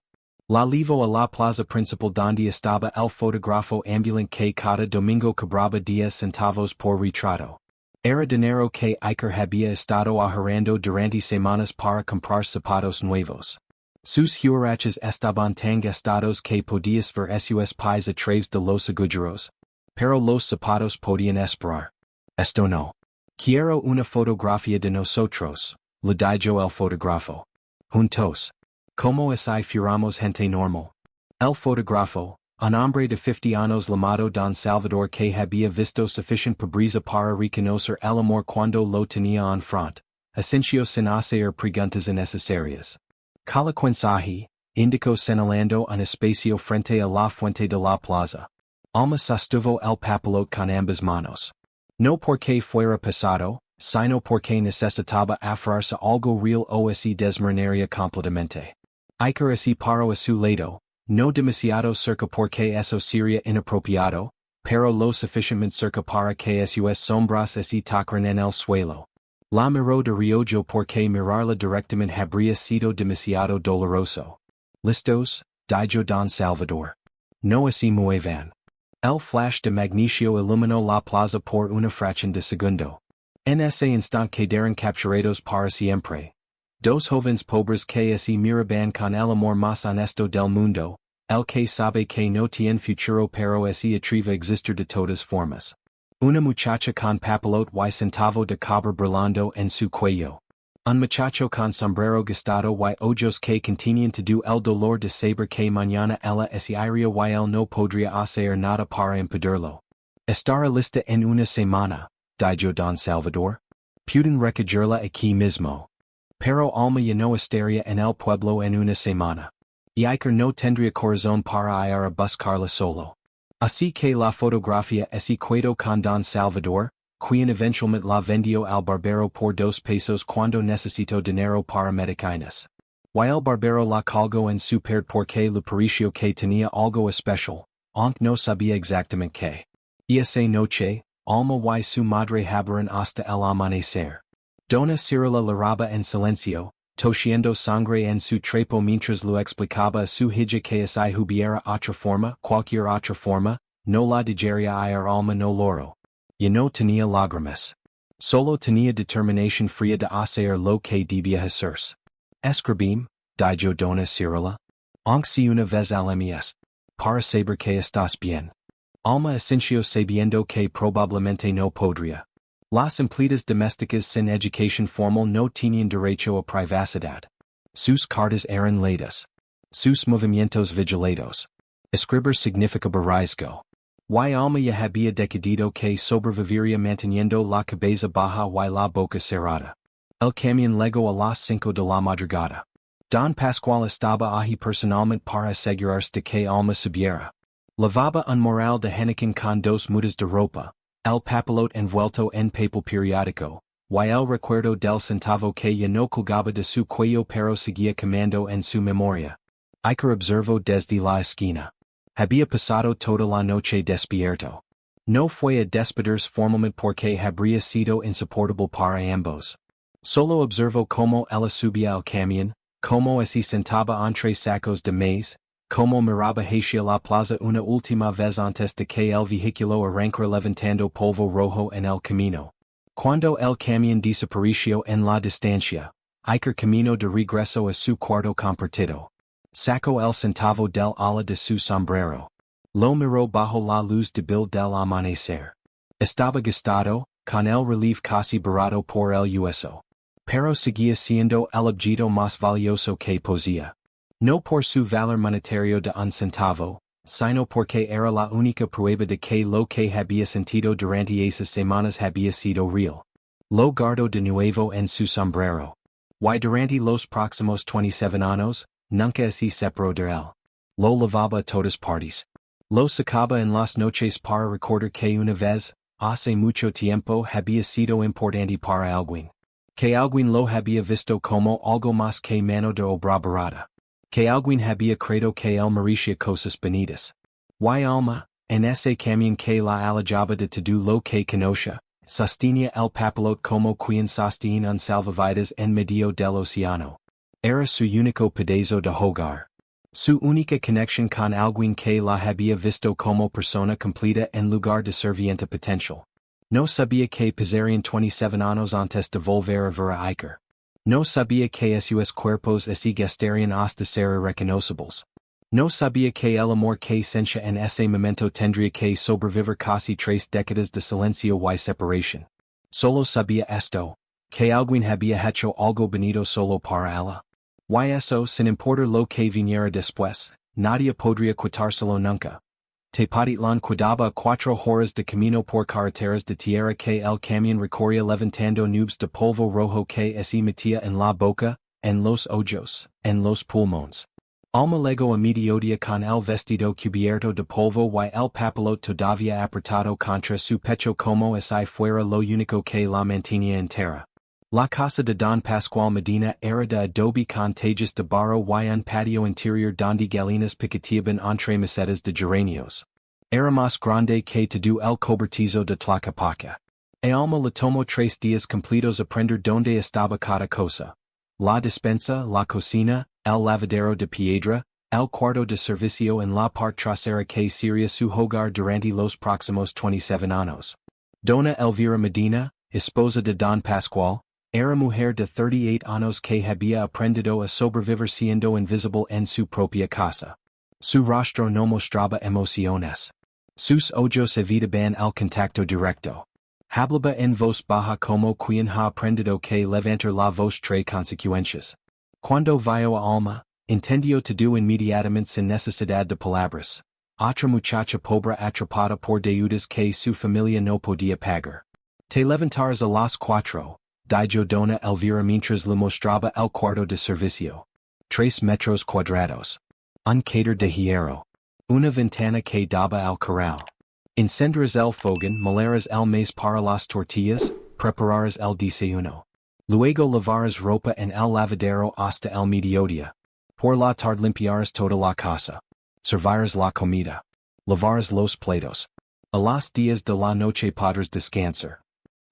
La llevo a la plaza principal donde estaba el fotógrafo ambulante que cada domingo cobraba 10 centavos por retrato. Era dinero que Iker había estado ahorrando durante semanas para comprar zapatos nuevos. Sus huaraches estaban tan gastados que podías ver sus pies a través de los agujeros. Pero los zapatos podían esperar. Esto no. Quiero una fotografía de nosotros, le dijo el fotógrafo. Juntos. Como si fuéramos gente normal. El fotógrafo, un hombre de 50 años llamado Don Salvador que había visto suficiente pobreza para reconocer el amor cuando lo tenía en front, asintió sin hacer preguntas innecesarias. Cada mensaje, indicó señalando un espacio frente a la fuente de la plaza. Alma sostuvo el papelot con ambas manos. No porque fuera pesado, sino porque necesitaba aferrarse a algo real o así desmoronaría completamente. Iker así paró a su lado, no demasiado cerca porque eso sería inapropiado, pero lo suficientemente cerca para que sus sombras así tocaran en el suelo. La miró de reojo porque mirarla directamente habría sido demasiado doloroso. ¿Listos? Dijo Don Salvador. No así muevan. El flash de magnesio iluminó la plaza por una fracción de segundo. En ese instante quedaron capturados para siempre. Dos jóvenes pobres que así miraban con el amor más honesto del mundo, el que sabe que no tiene futuro pero así atreve a existir de todas formas. Una muchacha con papelot y centavo de cabra brillando en su cuello. Un muchacho con sombrero gastado y ojos que contenían todo el dolor de saber que mañana ella se iría y él no podría hacer nada para impedirlo. Estará lista en una semana, dijo Don Salvador. Pueden recogerla aquí mismo. Pero Alma ya no estaría en el pueblo en una semana. Y Iker no tendría corazón para ir a buscarla solo. Así que la fotografía se quedó con Don Salvador, quien eventualmente la vendió al barbero por $2 cuando necesitó dinero para medicinas. Y el barbero la colgó en su perd porque le pareció que tenía algo especial, aunque no sabía exactamente qué. Y esa noche, Alma y su madre hablaron hasta el amanecer. Dona Cirila lloraba en silencio, tosiendo sangre en su trapo mientras lo explicaba a su hija que si hubiera otra forma, cualquier otra forma, no la dejaría ir Alma no loro. Y no tenía lágrimas. Solo tenía determinación fría de hacer lo que debía hacerse. Escribim, dijo Dona Cirila. Aunque si una vez al mes. Para saber que estás bien. Alma asintió sabiendo que probablemente no podría. Las empleadas domésticas sin educación formal no tenían derecho a privacidad. Sus cartas eran leídas. Sus movimientos vigilados. Escribir significaba riesgo. Y Alma ya había decidido que sobreviviría manteniendo la cabeza baja y la boca cerrada. El camión llegó a las 5 de la madrugada. Don Pascual estaba allí personalmente para asegurarse de que Alma subiera. Lavaba un moral de Henneken con 2 mudas de ropa, el papelote envuelto en papel periódico, y el recuerdo del centavo que ya no colgaba de su cuello pero seguía quemando en su memoria. Iker observó desde la esquina. Había pasado toda la noche despierto. No fue a despedirse formalmente porque habría sido insoportable para ambos. Solo observó cómo ella subía al camión, cómo se sentaba entre sacos de maíz, cómo miraba hacia la plaza una última vez antes de que el vehículo arrancara levantando polvo rojo en el camino. Cuando el camión desapareció en la distancia, Iker caminó de regreso a su cuarto compartido. Sacó el centavo del ala de su sombrero. Lo miró bajo la luz débil del amanecer. Estaba gastado, con el relieve casi barato por el uso. Pero seguía siendo el objeto más valioso que poseía. No por su valor monetario de un centavo, sino porque era la única prueba de que lo que había sentido durante esas semanas había sido real. Lo guardó de nuevo en su sombrero. Y durante los próximos 27 años, nunca se separó de él. Lo lavaba a todas partes. Lo sacaba en las noches para recordar que una vez, hace mucho tiempo había sido importante para alguien. Que alguien lo había visto como algo más que mano de obra barata. Que alguien había creído que él merecía cosas bonitas. Y Alma, en ese camión que la alejaba de todo lo que conocía, sostenía el papelote como quien sostiene un salvavidas en medio del océano. Era su único pedazo de hogar. Su única conexión con alguien que la había visto como persona completa en lugar de serviente potencial. No sabía que pasarían 27 años antes de volver a ver a Iker. No sabía que sus cuerpos se gastarían hasta ser irreconocibles. No sabía que el amor que sentía en ese momento tendría que sobrevivir casi 3 décadas de silencio y separación. Solo sabía esto, que alguien había hecho algo bonito solo para ella. Y eso sin importar lo que viniera después, nadie podría quitárselo nunca. Tepatitlán cuidaba 4 horas de camino por carreteras de tierra que el camión recorría levantando nubes de polvo rojo que se metía en la boca, en los ojos, en los pulmones. Alma llegó a mediodía con el vestido cubierto de polvo y el papelote todavía apretado contra su pecho como si fuera lo único que la mantenía entera. La casa de Don Pascual Medina era de adobe con tejas de barro y un patio interior donde galinas picoteaban entre macetas de geranios. Era más grande que todo el cobertizo de Tlaquepaque. Alma le tomó 3 días completos aprender dónde estaba cada cosa. La despensa, la cocina, el lavadero de piedra, el cuarto de servicio en la parte trasera que sería su hogar durante los próximos 27 años. Dona Elvira Medina, esposa de Don Pascual, era mujer de 38 años que había aprendido a sobrevivir siendo invisible en su propia casa. Su rostro no mostraba emociones. Sus ojos evitaban el contacto directo. Hablaba en voz baja como quien ha aprendido que levantar la voz trae consecuencias. Cuando vio a Alma, entendió todo inmediatamente sin necesidad de palabras. Otra muchacha pobre atrapada por deudas que su familia no podía pagar. Te levantaras a las 4. Dijo Dona Elvira mientras le mostraba el cuarto de servicio. 3 metros cuadrados. Un cater de hierro. Una ventana que daba al corral. Encenders el fogón, moleras el mes para las tortillas, prepararas el desayuno. Luego lavaras ropa en el lavadero hasta el mediodía. Por la tarde limpiaras toda la casa. Serviras la comida. Lavaras los platos. A las 10 de la noche podrás descansar.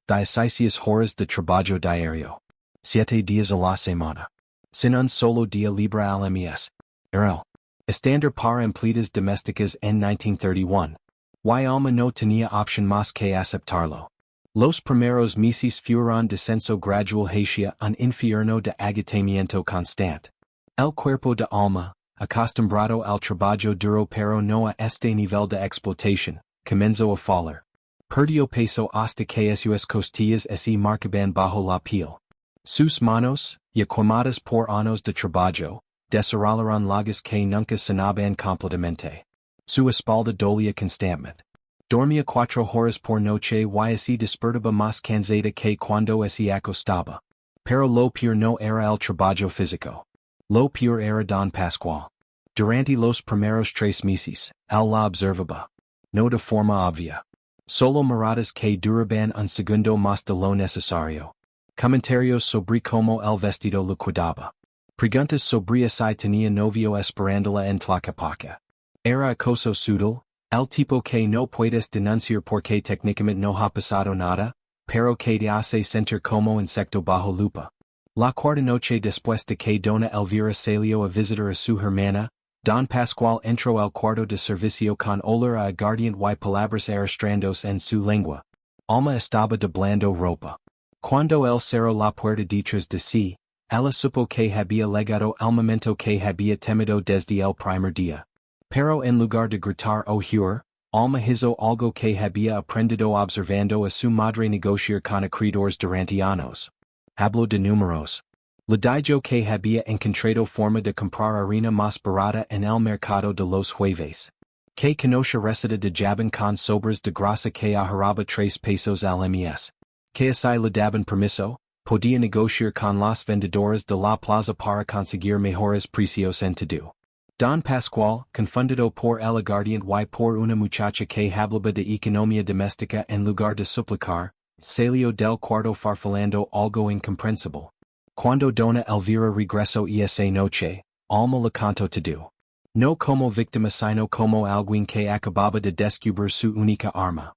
16 horas de trabajo diario. 7 días a la semana. Sin un solo día libre al mes. El estándar para empleadas domésticas en 1931. Y alma no tenía opción más que aceptarlo. Los primeros meses fueron descenso gradual hacia un infierno de agotamiento constante. El cuerpo de alma, acostumbrado al trabajo duro pero no a este nivel de explotación, comenzó a fallar. Perdió peso hasta que sus costillas se marcaban bajo la piel. Sus manos, ya quemadas por años de trabajo, desarrollaron llagas que nunca sanaban completamente. Su espalda dolía constantemente. Dormía 4 horas por noche y se despertaba más cansada que cuando se acostaba. Pero lo peor no era el trabajo físico. Lo peor era Don Pascual. Durante los primeros 3 meses, él la observaba. No de forma obvia. Solo miradas que duraban un segundo más de lo necesario. Comentarios sobre cómo el vestido lo cuidaba. Preguntas sobre si tenía novio esperándola en Tlaquepaque. Era acoso sutil. El tipo que no puedes denunciar porque técnicamente no ha pasado nada, pero que te hace sentir como insecto bajo lupa. La cuarta noche después de que Dona Elvira salió a visitar a su hermana, Don Pascual entró al cuarto de servicio con olor a aguardiente y palabras arrastrándose en su lengua. Alma estaba doblando ropa. Cuando él cerró la puerta detrás de sí, ella supo que había llegado el momento que había temido desde el primer día. Pero en lugar de gritar o huir, Alma hizo algo que había aprendido observando a su madre negociar con acreedores durante años. Habló de números. Le dijo que había encontrado forma de comprar harina más barata en el mercado de los jueves. Que conocía receta de jabón con sobras de grasa que ahorraba 3 pesos al mes. Que así le daban permiso, podía negociar con las vendedoras de la plaza para conseguir mejores precios en todo. Don Pascual, confundido por el aguardiente y por una muchacha que hablaba de economía doméstica en lugar de suplicar, salió del cuarto farfalando algo incomprensible. Cuando Dona Elvira regresó esa noche, Alma le contó todo. No como víctima sino como alguien que acababa de descubrir su única arma.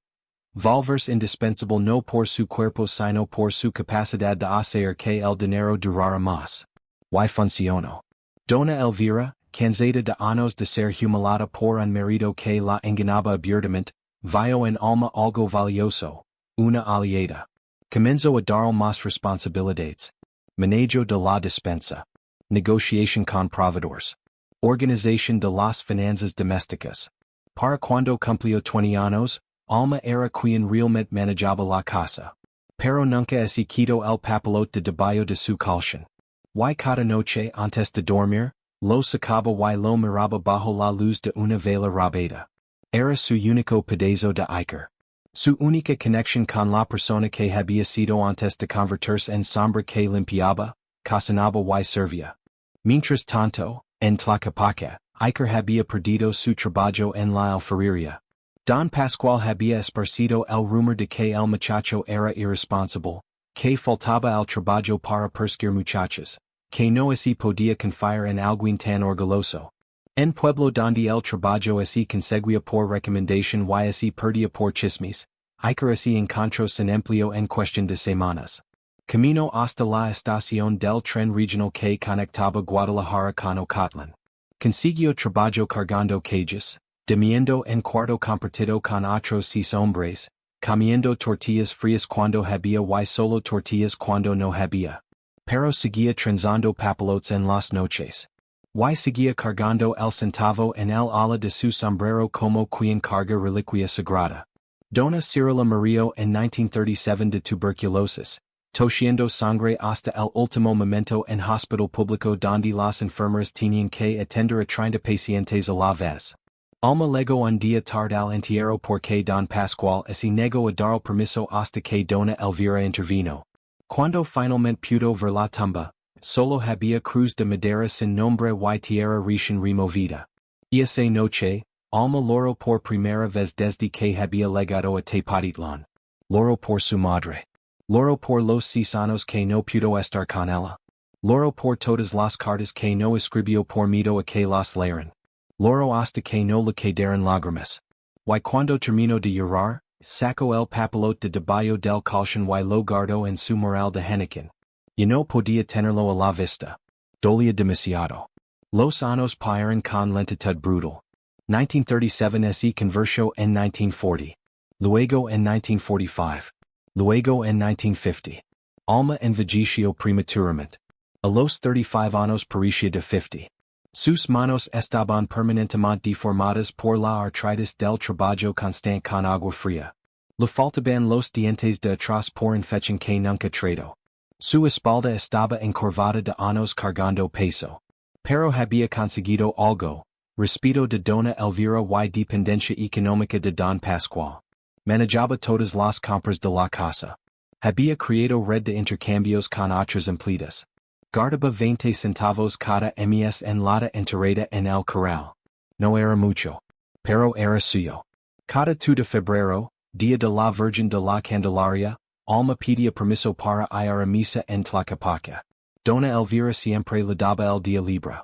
Volverse indispensable no por su cuerpo sino por su capacidad de hacer que el dinero durara más. Y funcionó. Dona Elvira, cansada de años de ser humillada por un marido que la engañaba abiertamente, vio en Alma algo valioso, una aliada. Comenzó a darle más responsabilidades. Manejo de la despensa. Negociación con proveedores. Organización de las finanzas domésticas. Para cuando cumplió 20 años, Alma era quien realmente manejaba la casa. Pero nunca se quitó el papelote de debajo de su colchón. Y cada noche antes de dormir, lo sacaba y lo miraba bajo la luz de una vela rabada. Era su único pedazo de Iker. Su única conexión con la persona que había sido antes de convertirse en sombra que limpiaba, cocinaba y servía. Mientras tanto, en Tlaquepaque, Iker había perdido su trabajo en la alfarería. Don Pascual había esparcido el rumor de que el muchacho era irresponsable, que faltaba al trabajo para perseguir muchachas, que no se podía confiar en alguien tan orgulloso. En pueblo donde el trabajo se conseguía por recomendación y se perdía por chismes, Iker se encontró sin empleo en cuestión de semanas. Camino hasta la estación del tren regional que conectaba Guadalajara con Ocotlán. Consiguió trabajo cargando cajas, durmiendo en cuarto compartido con otros 6 hombres, comiendo tortillas frías cuando había y solo tortillas cuando no había. Pero seguía trenzando papelotes en las noches. Y seguía cargando el centavo en el ala de su sombrero como quien carga reliquia sagrada. Dona Cirila murió en 1937 de tuberculosis, tosiendo sangre hasta el último momento en hospital público donde las enfermeras tenían que atender a 30 pacientes a la vez. Alma legó un día tarde al entierro porque Don Pascual se negó a dar permiso hasta que Dona Elvira intervino. Cuando finalmente pudo ver la tumba, solo había cruz de madera sin nombre y tierra recién removida. Esa noche, Alma loro por primera vez desde que había llegado a Tepatitlán. Loro por su madre. Loro por los 6 años que no pudo estar con ella. Loro por todas las cartas que no escribió por miedo a que las leeran. Loro hasta que no le quedaran lágrimas. Y cuando terminó de llorar, sacó el papelote de debajo del colchón y lo guardó en su morral de Henneken. Y no podía tenerlo a la vista. Dolía demasiado. Los años pasaron con lentitud brutal. 1937 se convirtió en 1940. Luego en 1945. Luego en 1950. Alma envejeció prematuramente. A los 35 años parecía de 50. Sus manos estaban permanentemente deformadas por la artritis del trabajo constante con agua fría. Le faltaban los dientes de atrás por infección que nunca trató. Su espalda estaba encorvada de años cargando peso. Pero había conseguido algo. Respeto de Dona Elvira y dependencia económica de Don Pascual. Manejaba todas las compras de la casa. Había creado red de intercambios con otras empleadas. Guardaba 20 centavos cada mes en lata enterrada en el corral. No era mucho. Pero era suyo. Cada 2 de febrero, día de la Virgen de la Candelaria, Alma pedía permiso para ir a misa en Tlaquepaque. Dona Elvira siempre le daba el día libre.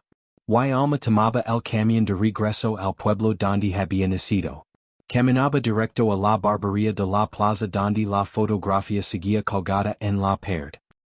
Y Alma tomaba el camión de regreso al pueblo donde había nacido. Caminaba directo a la barbería de la plaza donde la fotografía seguía colgada en la pared.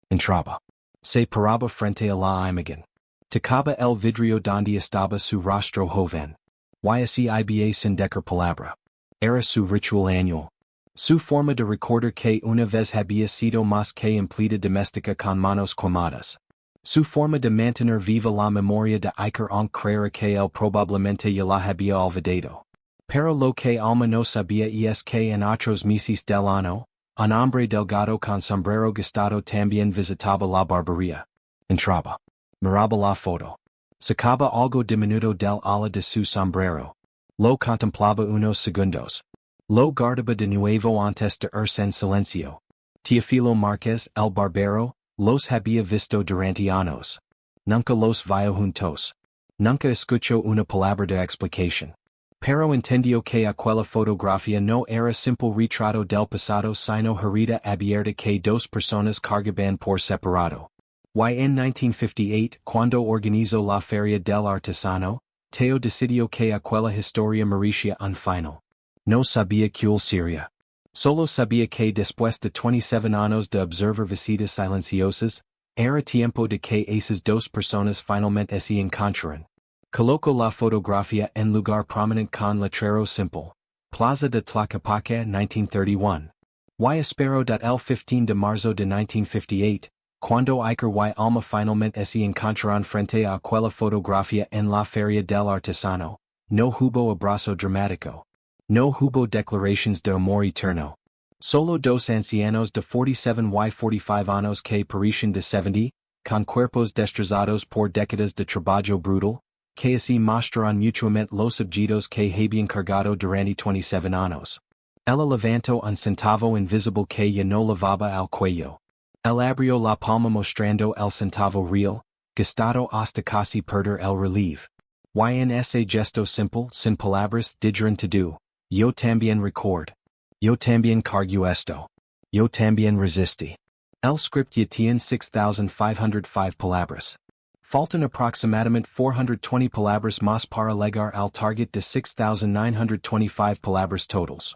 Entraba. Se paraba frente a la imagen. Tocaba el vidrio donde estaba su rostro joven. Y así iba sin decir palabra. Era su ritual anual. Su forma de recordar que una vez había sido más que empleada doméstica con manos quemadas. Su forma de mantener viva la memoria de Iker aunque creer que él probablemente ya la había olvidado. Pero lo que Alma no sabía es que en otros meses del año, un hombre delgado con sombrero gastado también visitaba la barbería. Entraba. Miraba la foto. Sacaba algo diminuto del ala de su sombrero. Lo contemplaba unos segundos. Lo guardaba de nuevo antes de irse en silencio. Teófilo Márquez, el barbero, los había visto durante años. Nunca los vio juntos. Nunca escuchó una palabra de explicación. Pero entendió que aquella fotografía no era simple retrato del pasado sino herida abierta que 2 personas cargaban por separado. Y en 1958, cuando organizó la Feria del Artesano, Teo decidió que aquella historia merecía un final. No sabía cuál sería. Solo sabía que después de 27 años de observar visitas silenciosas, era tiempo de que esas 2 personas finalmente se encontraran. Colocó la fotografía en lugar prominente con letrero simple. Plaza de Tlaquepaque 1931. Y esperó dat el 15 de marzo de 1958, cuando Iker y Alma finalmente se encontraron frente a aquella fotografía en la Feria del Artesano, no hubo abrazo dramático. No hubo declarations de amor eterno. Solo 2 ancianos de 47 y 45 años que parecían de 70, con cuerpos destrozados por décadas de trabajo brutal, que así mostraron mutuamente los objetos que habían cargado durante 27 años. Ella levantó un centavo invisible que ya no levaba al cuello. Él abrió la palma mostrando el centavo real, gastado hasta casi perder el relieve. Y en ese gesto simple, sin palabras, dijeron todo. Yo también record. Yo también cargo esto. Yo también resistí. El script ya tiene 6,505 palabras. Faltan aproximadamente 420 palabras más para llegar al target de 6,925 palabras totals.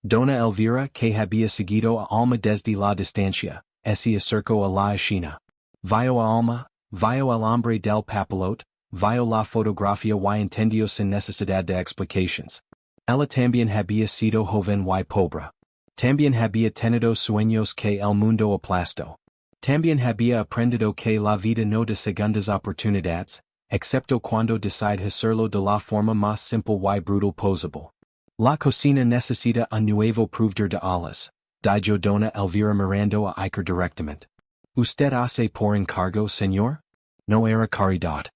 Dona Elvira, que había seguido a Alma desde la distancia, se acercó a la esquina. Vio a Alma, vio al hombre del papelote, vio la fotografía y entendió sin necesidad de explications. Ella también había sido joven y pobre. También había tenido sueños que el mundo aplastó. También había aprendido que la vida no da segundas oportunidades, excepto cuando decide hacerlo de la forma más simple y brutal posible. La cocina necesita un nuevo proveedor de alas, dijo Dona Elvira mirando a Iker directamente. ¿Usted hace por encargo, señor? No era caridad.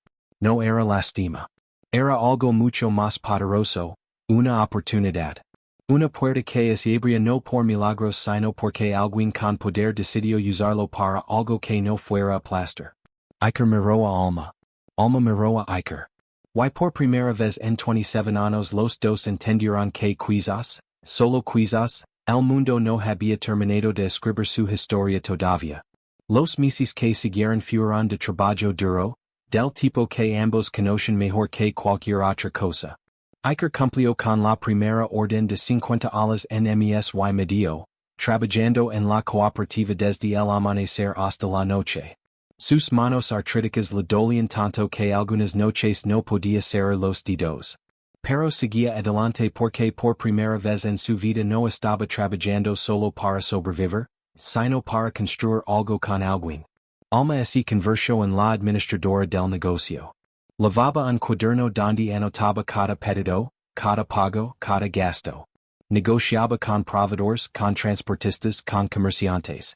No era lástima. Era algo mucho más poderoso. Una oportunidad. Una puerta que se abría no por milagros sino porque alguien con poder decidió usarlo para algo que no fuera aplastar. Iker miró a Alma. Alma miró a Iker. Y por primera vez en 27 años los dos entendieron que quizás, solo quizás, el mundo no había terminado de escribir su historia todavía. Los meses que siguieron fueron de trabajo duro, del tipo que ambos conocen mejor que cualquier otra cosa. Iker cumplió con la primera orden de 50 alas en mes y medio, trabajando en la cooperativa desde el amanecer hasta la noche. Sus manos artríticas le dolían tanto que algunas noches no podía cerrar los dedos. Pero seguía adelante porque por primera vez en su vida no estaba trabajando solo para sobrevivir, sino para construir algo con alguien. Alma así convirtió en la administradora del negocio. Lavaba un cuaderno donde anotaba cada pedido, cada pago, cada gasto. Negociaba con proveedores, con transportistas, con comerciantes.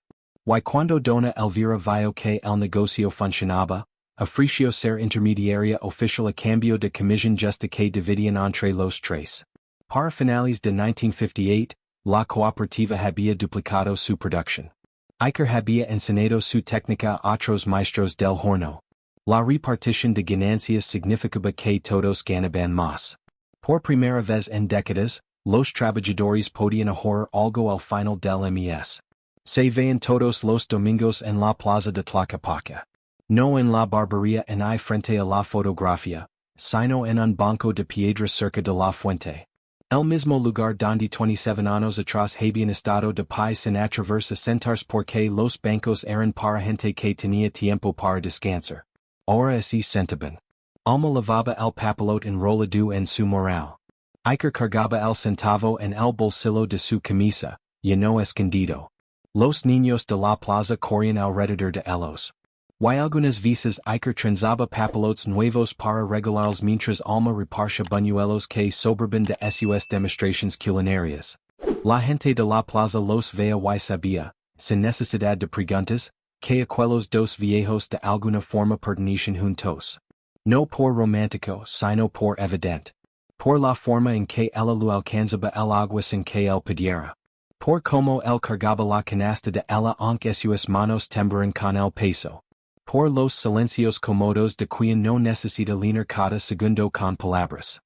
Y cuando Dona Elvira vio que el negocio funcionaba, ofreció ser intermediaria oficial a cambio de comisión justa que dividían entre los tres. Para finales de 1958, la cooperativa había duplicado su producción. Iker había enseñado su técnica a otros maestros del horno. La repartición de ganancias significaba que todos ganaban más. Por primera vez en décadas, los trabajadores podían ahorrar algo al final del mes. Se veían todos los domingos en la plaza de Tlaquepaque. No en la barbería en I frente a la fotografía, sino en un banco de piedra cerca de la fuente. El mismo lugar donde 27 años atrás habían estado de pie sin atreverse a sentarse porque los bancos eran para gente que tenía tiempo para descansar. Ahora así sentaban. Alma lavaba el papelot enrolado en su morral. Iker cargaba el centavo en el bolsillo de su camisa, y no escondido. Los niños de la plaza corrían alrededor de ellos. Y algunas veces Iker trenzaba papelotes nuevos para regalarlos mientras Alma repartía buñuelos que sobraban de sus demostraciones culinarias. La gente de la plaza los veía y sabía, sin necesidad de preguntas, que aquellos dos viejos de alguna forma pertenecían juntos. No por romántico, sino por evidente. Por la forma en que ella lo alcanzaba el agua sin que él pidiera. Por como él cargaba la canasta de ella aunque sus manos temblaran con el peso. Por los silencios cómodos de quien no necesita leer cada segundo con palabras.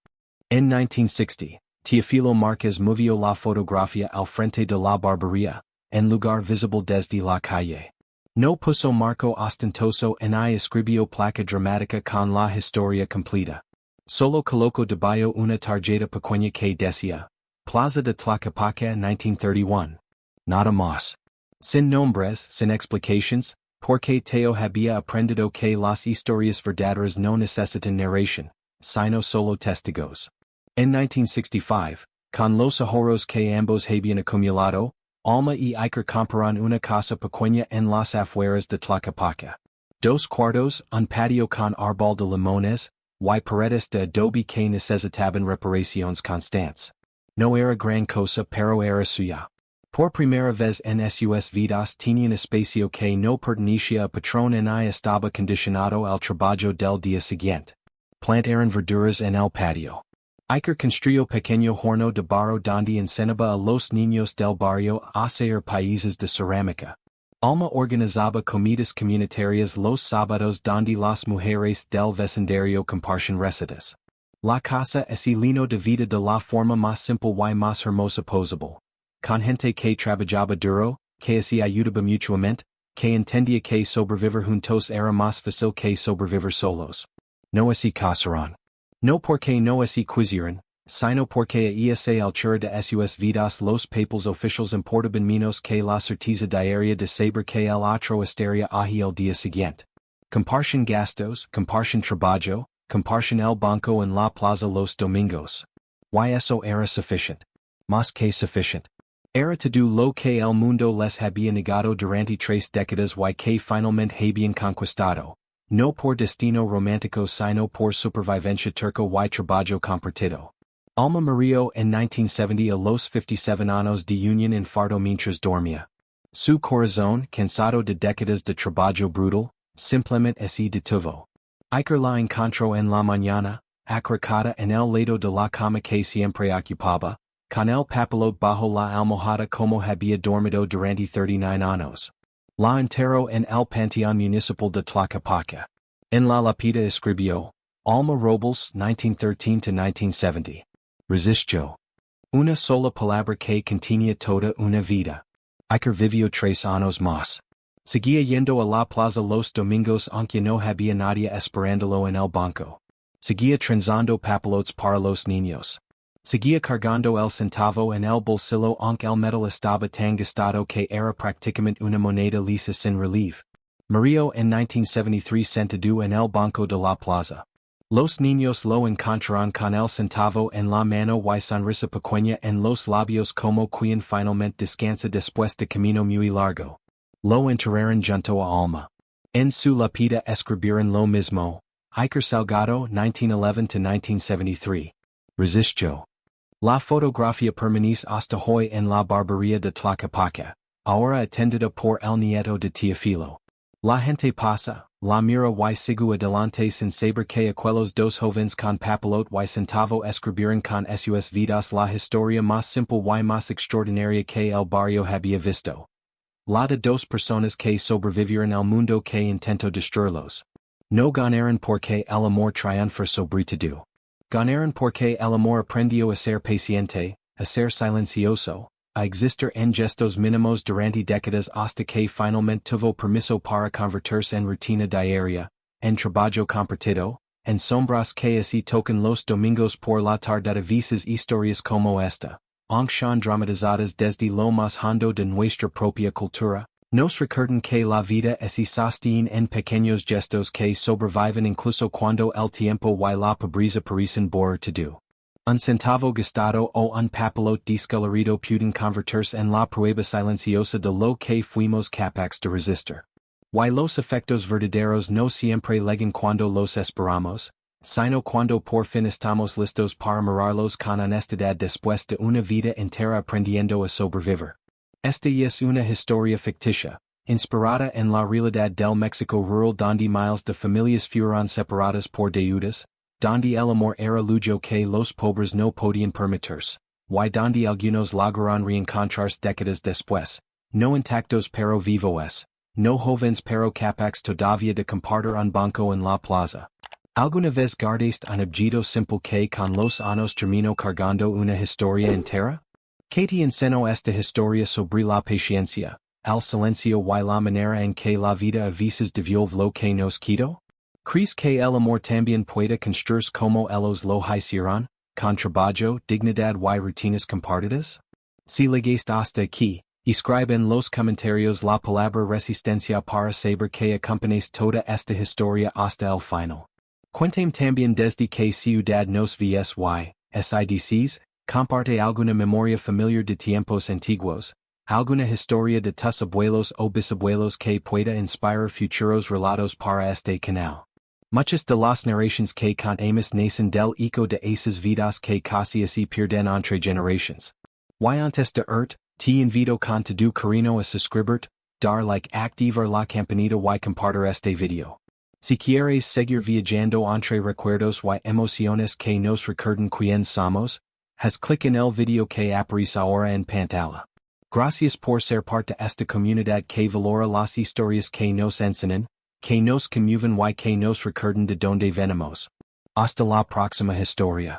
En 1960, Teofilo Márquez movió la fotografía al frente de la barbería, en lugar visible desde la calle. No puso marco ostentoso en I escribió placa dramática con la historia completa. Solo colocó debajo una tarjeta pequeña que decía, Plaza de Tlaquepaque 1931. Nada más. Sin nombres, sin explications, porque Teo había aprendido que las historias verdaderas no necesitan narración, sino solo testigos. En 1965, con los ahorros que ambos habían acumulado, Alma y Iker compraron una casa pequeña en las afueras de Tlaquepaque. 2 cuartos, un patio con árbol de limones, y paredes de adobe que necesitaban reparaciones constantes. No era gran cosa pero era suya. Por primera vez en sus vidas tenían espacio que no pertenecía a patrón en I estaba condicionado al trabajo del día siguiente. Plantaron verduras en el patio. Iker construyó pequeño horno de barro donde enseñaba a los niños del barrio a hacer países de cerámica. Alma organizaba comidas comunitarias los sábados donde las mujeres del vecindario compartían recetas. La casa es el lino de vida de la forma más simple y más hermosa posible. Con gente que trabajaba duro, que se ayudaba mutuamente, que entendía que sobrevivir juntos era más fácil que sobrevivir solos. No así casaron. No porque no así quisieran, sino porque a esa altura de sus vidas los papeles oficiales importaban menos que la certeza diaria de saber que el otro estaría allí el día siguiente. Compartían gastos, compartían trabajo, compartían el banco en la plaza los domingos. Y eso era suficiente. Más que suficiente. Era todo lo que el mundo les había negado durante 3 décadas y que finalmente habían conquistado. No por destino romántico sino por supervivencia turco y trabajo compartido. Alma murió en 1970 a los 57 años de unión infarto mientras dormía. Su corazón, cansado de décadas de trabajo brutal, simplemente se detuvo. Iker la encontró en la mañana, acurrucada en el lado de la cama que siempre ocupaba, con el papelot bajo la almohada como había dormido durante 39 años. La enterró en el Panteón Municipal de Tlaquepaque. En la lápida escribió, Alma Robles, 1913–1970. Resistió. Una sola palabra que contenía toda una vida. Iker vivió 3 años más. Seguía yendo a la plaza los domingos aunque no había nadie esperándolo en el banco. Seguía trenzando papelotes para los niños. Seguía cargando el centavo en el bolsillo aunque el metal estaba tan gastado que era prácticamente una moneda lisa sin relieve. Murió en 1973 sentado en el banco de la plaza. Los niños lo encontraron con el centavo en la mano y sonrisa pequeña en los labios como quien finalmente descansa después de camino muy largo. Lo enterraron junto a Alma. En su lápida escribieron lo mismo. Iker Salgado, 1911–1973. Resistió. La fotografía permanece hasta hoy en la barbería de Tlaquepaque, ahora atendida por el nieto de Teofilo. La gente pasa, la mira y sigue adelante sin saber que aquellos 2 jóvenes con papelote y centavo escribieron con sus vidas la historia más simple y más extraordinaria que el barrio había visto. La de 2 personas que sobrevivieron al mundo que intentó destruirlos. No ganaron porque el amor triunfó sobre todo. Ganaron porque el amor aprendió a ser paciente, a ser silencioso, a existir en gestos mínimos durante décadas hasta que finalmente tuvo permiso para convertirse en rutina diaria, en trabajo compartido, en sombras que así tocan los domingos por la tarde a veces historias como esta, aunque son dramatizadas desde lo más hondo de nuestra propia cultura, nos recuerdan que la vida se sostiene en pequeños gestos que sobreviven incluso cuando el tiempo y la pobreza parecen borrar todo. Un centavo gastado o un papelote descolorido pueden convertirse en la prueba silenciosa de lo que fuimos capaces de resistir. Y los efectos verdaderos no siempre llegan cuando los esperamos, sino cuando por fin estamos listos para mirarlos con honestidad después de una vida entera aprendiendo a sobrevivir. Esta es una historia ficticia, inspirada en la realidad del México rural donde miles de familias fueron separadas por deudas, donde el amor era lujo que los pobres no podían permitirse, y donde algunos lograron reencontrarse décadas después, no intactos pero vivos, no jóvenes pero capaces todavía de compartir un banco en la plaza. ¿Alguna vez guardaste un objeto simple que con los años terminó cargando una historia entera? ¿Qué te enseñó esta historia sobre la paciencia, el silencio y la manera en que la vida a veces devuelve lo que nos quitó? ¿Crees que el amor también puede construirse como ellos lo hicieron, con trabajo, dignidad y rutinas compartidas? Si llegaste hasta aquí, escribe en los comentarios la palabra resistencia para saber que acompañes toda esta historia hasta el final. Cuéntame también desde qué ciudad nos ves y, si dices, comparte alguna memoria familiar de tiempos antiguos, alguna historia de tus abuelos o bisabuelos que pueda inspirar futuros relatos para este canal. Muchas de las narraciones que contamos nacen del eco de esas vidas que casi se pierden entre generaciones. Y antes de te invito con tu cariño a suscribirte, dar like, activar la campanita y compartir este video. Si quieres seguir viajando entre recuerdos y emociones que nos recuerdan quién somos, haz clic en el video que aparece ahora en pantalla. Gracias por ser parte de esta comunidad que valora las historias que nos enseñan, que nos conmueven y que nos recuerdan de donde venimos. Hasta la próxima historia.